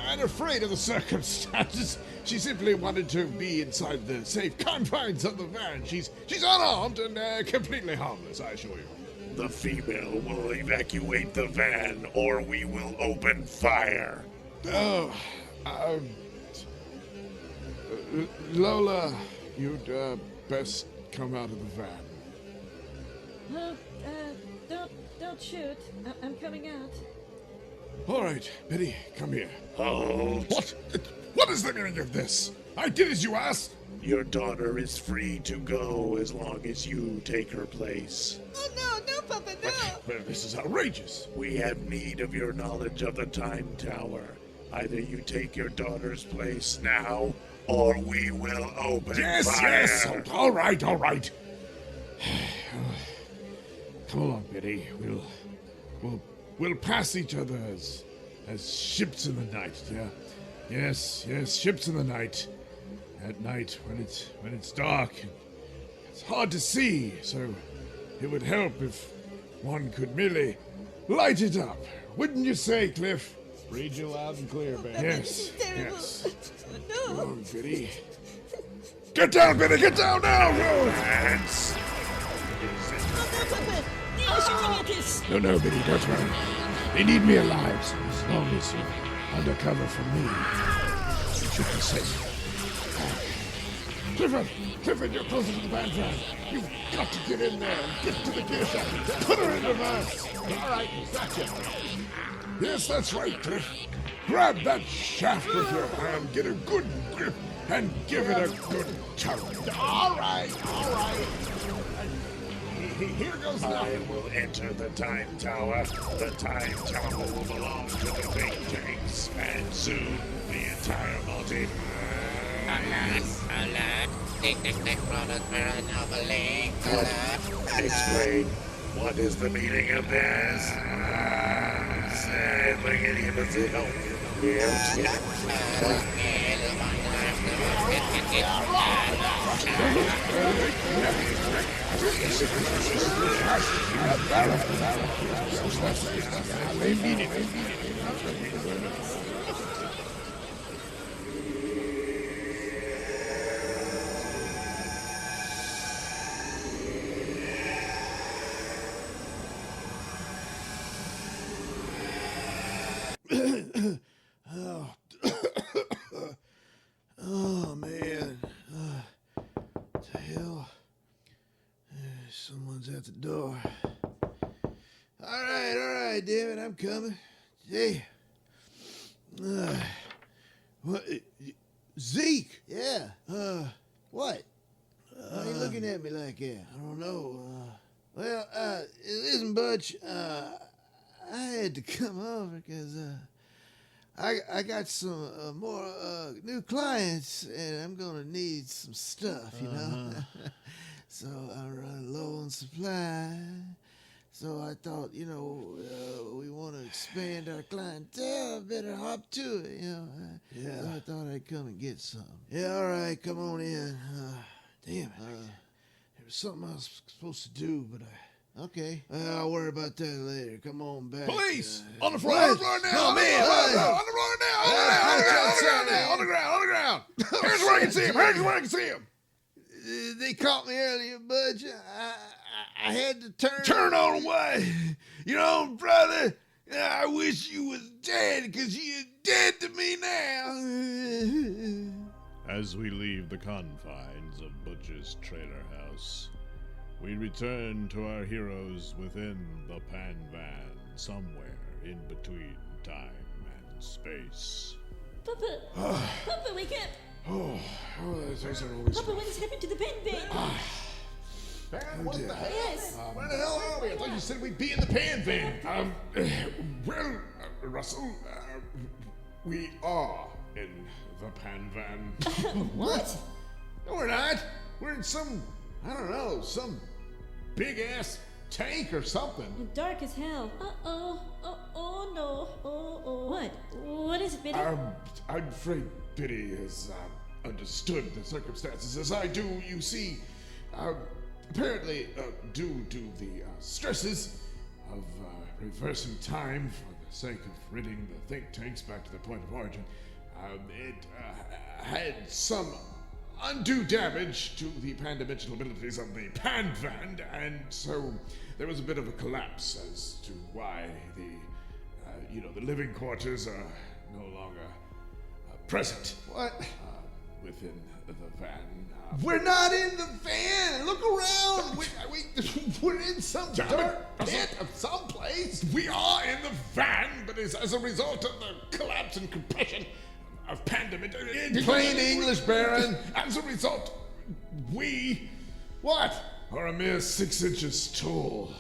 and afraid of the circumstances. She simply wanted to be inside the safe confines of the van. She's unarmed and completely harmless, I assure you. The female will evacuate the van, or we will open fire. Oh, Lola, you'd best come out of the van. No, don't shoot. I'm coming out. All right, Biddy, come here. Hold. What is the meaning of this? I did as you asked. Your daughter is free to go as long as you take her place. Oh, no, Papa, no. Well, this is outrageous. We have need of your knowledge of the Time Tower. Either you take your daughter's place now, or we will open fire. Yes. All right. Come along, Biddy. We'll pass each other as ships in the night. Yeah. Yes, ships in the night. At night, when it's dark, it's hard to see. So it would help if one could merely light it up. Wouldn't you say, Cliff? Read you loud and clear, baby. Yes. No. Come on, Biddy. Get down, Biddy. Get down now. Lance. No, Biddy, don't worry. They need me alive, so as long as you're undercover from me, you should be safe. Clifford, you're closer to the van. You've got to get in there and get to the gear shaft. Put her in reverse. All right, gotcha. Yes, that's right, Cliff. Grab that shaft with your hand, get a good grip, and give it a good tug. All right. Here goes I nothing. will enter the Time Tower. The Time Tower will belong to the think tanks, and soon the entire multiverse Alert. Detected product anomaly. Alert. Explain. What is the meaning of this? Say, bring it in the help. Oh, man. What the hell? Someone's at the door. All right, damn it, I'm coming. Hey. What? Zeke? Yeah. What? Why are you looking at me like that? I don't know. Listen, Butch, I had to come over because I got some more new clients, and I'm gonna need some stuff, you know. So I'm running low on supply. So I thought, we want to expand our clientele. Better hop to it, Yeah. So I thought I'd come and get some. Yeah, all right, come on in. Damn it. There was something I was supposed to do, but Okay. I'll worry about that later. Come on back. Police! On the floor! On the floor now! Oh, man! On the floor now! On the ground! Here's where I can see him! Here's where I can see him! They caught me earlier, Budge. I had to turn. Turn on away! Brother, I wish you was dead, because you're dead to me now! As we leave the confines of Butch's trailer house, we return to our heroes within the Pan Van, somewhere in between time and space. Papa! Papa, wake up! Those are always... Papa, what has happened to the Pan Van? Man, what the hell? Yes. Where the hell are we? I thought you said we'd be in the Pan Van. Russell, we are in the Pan Van. What? No, we're not. We're in some big-ass tank or something. Dark as hell. Uh-oh. Oh, no. Oh. What? What is it, Biddy? I'm afraid Biddy has understood the circumstances as I do. You see, apparently, due to the stresses of reversing time for the sake of ridding the think tanks back to the point of origin, it had some undue damage to the pan-dimensional abilities of the Pan Van, and so there was a bit of a collapse as to why the living quarters are no longer present. What? Within the van. We're not in the van. Look around. We're in some dirt pit of some place. We are in the van, but it's as a result of the collapse and compression of pandemic. In plain English, Baron. As a result, we are a mere 6 inches tall.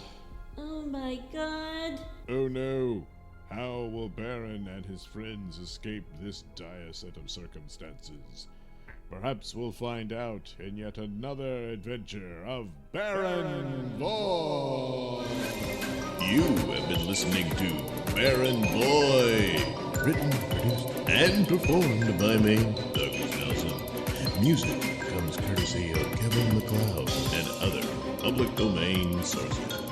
Oh my God. Oh no! How will Baron and his friends escape this dire set of circumstances? Perhaps we'll find out in yet another adventure of Baron Void! You have been listening to Baron Void! Written, produced, and performed by me, Douglas Nelson. Music comes courtesy of Kevin MacLeod and other public domain sources.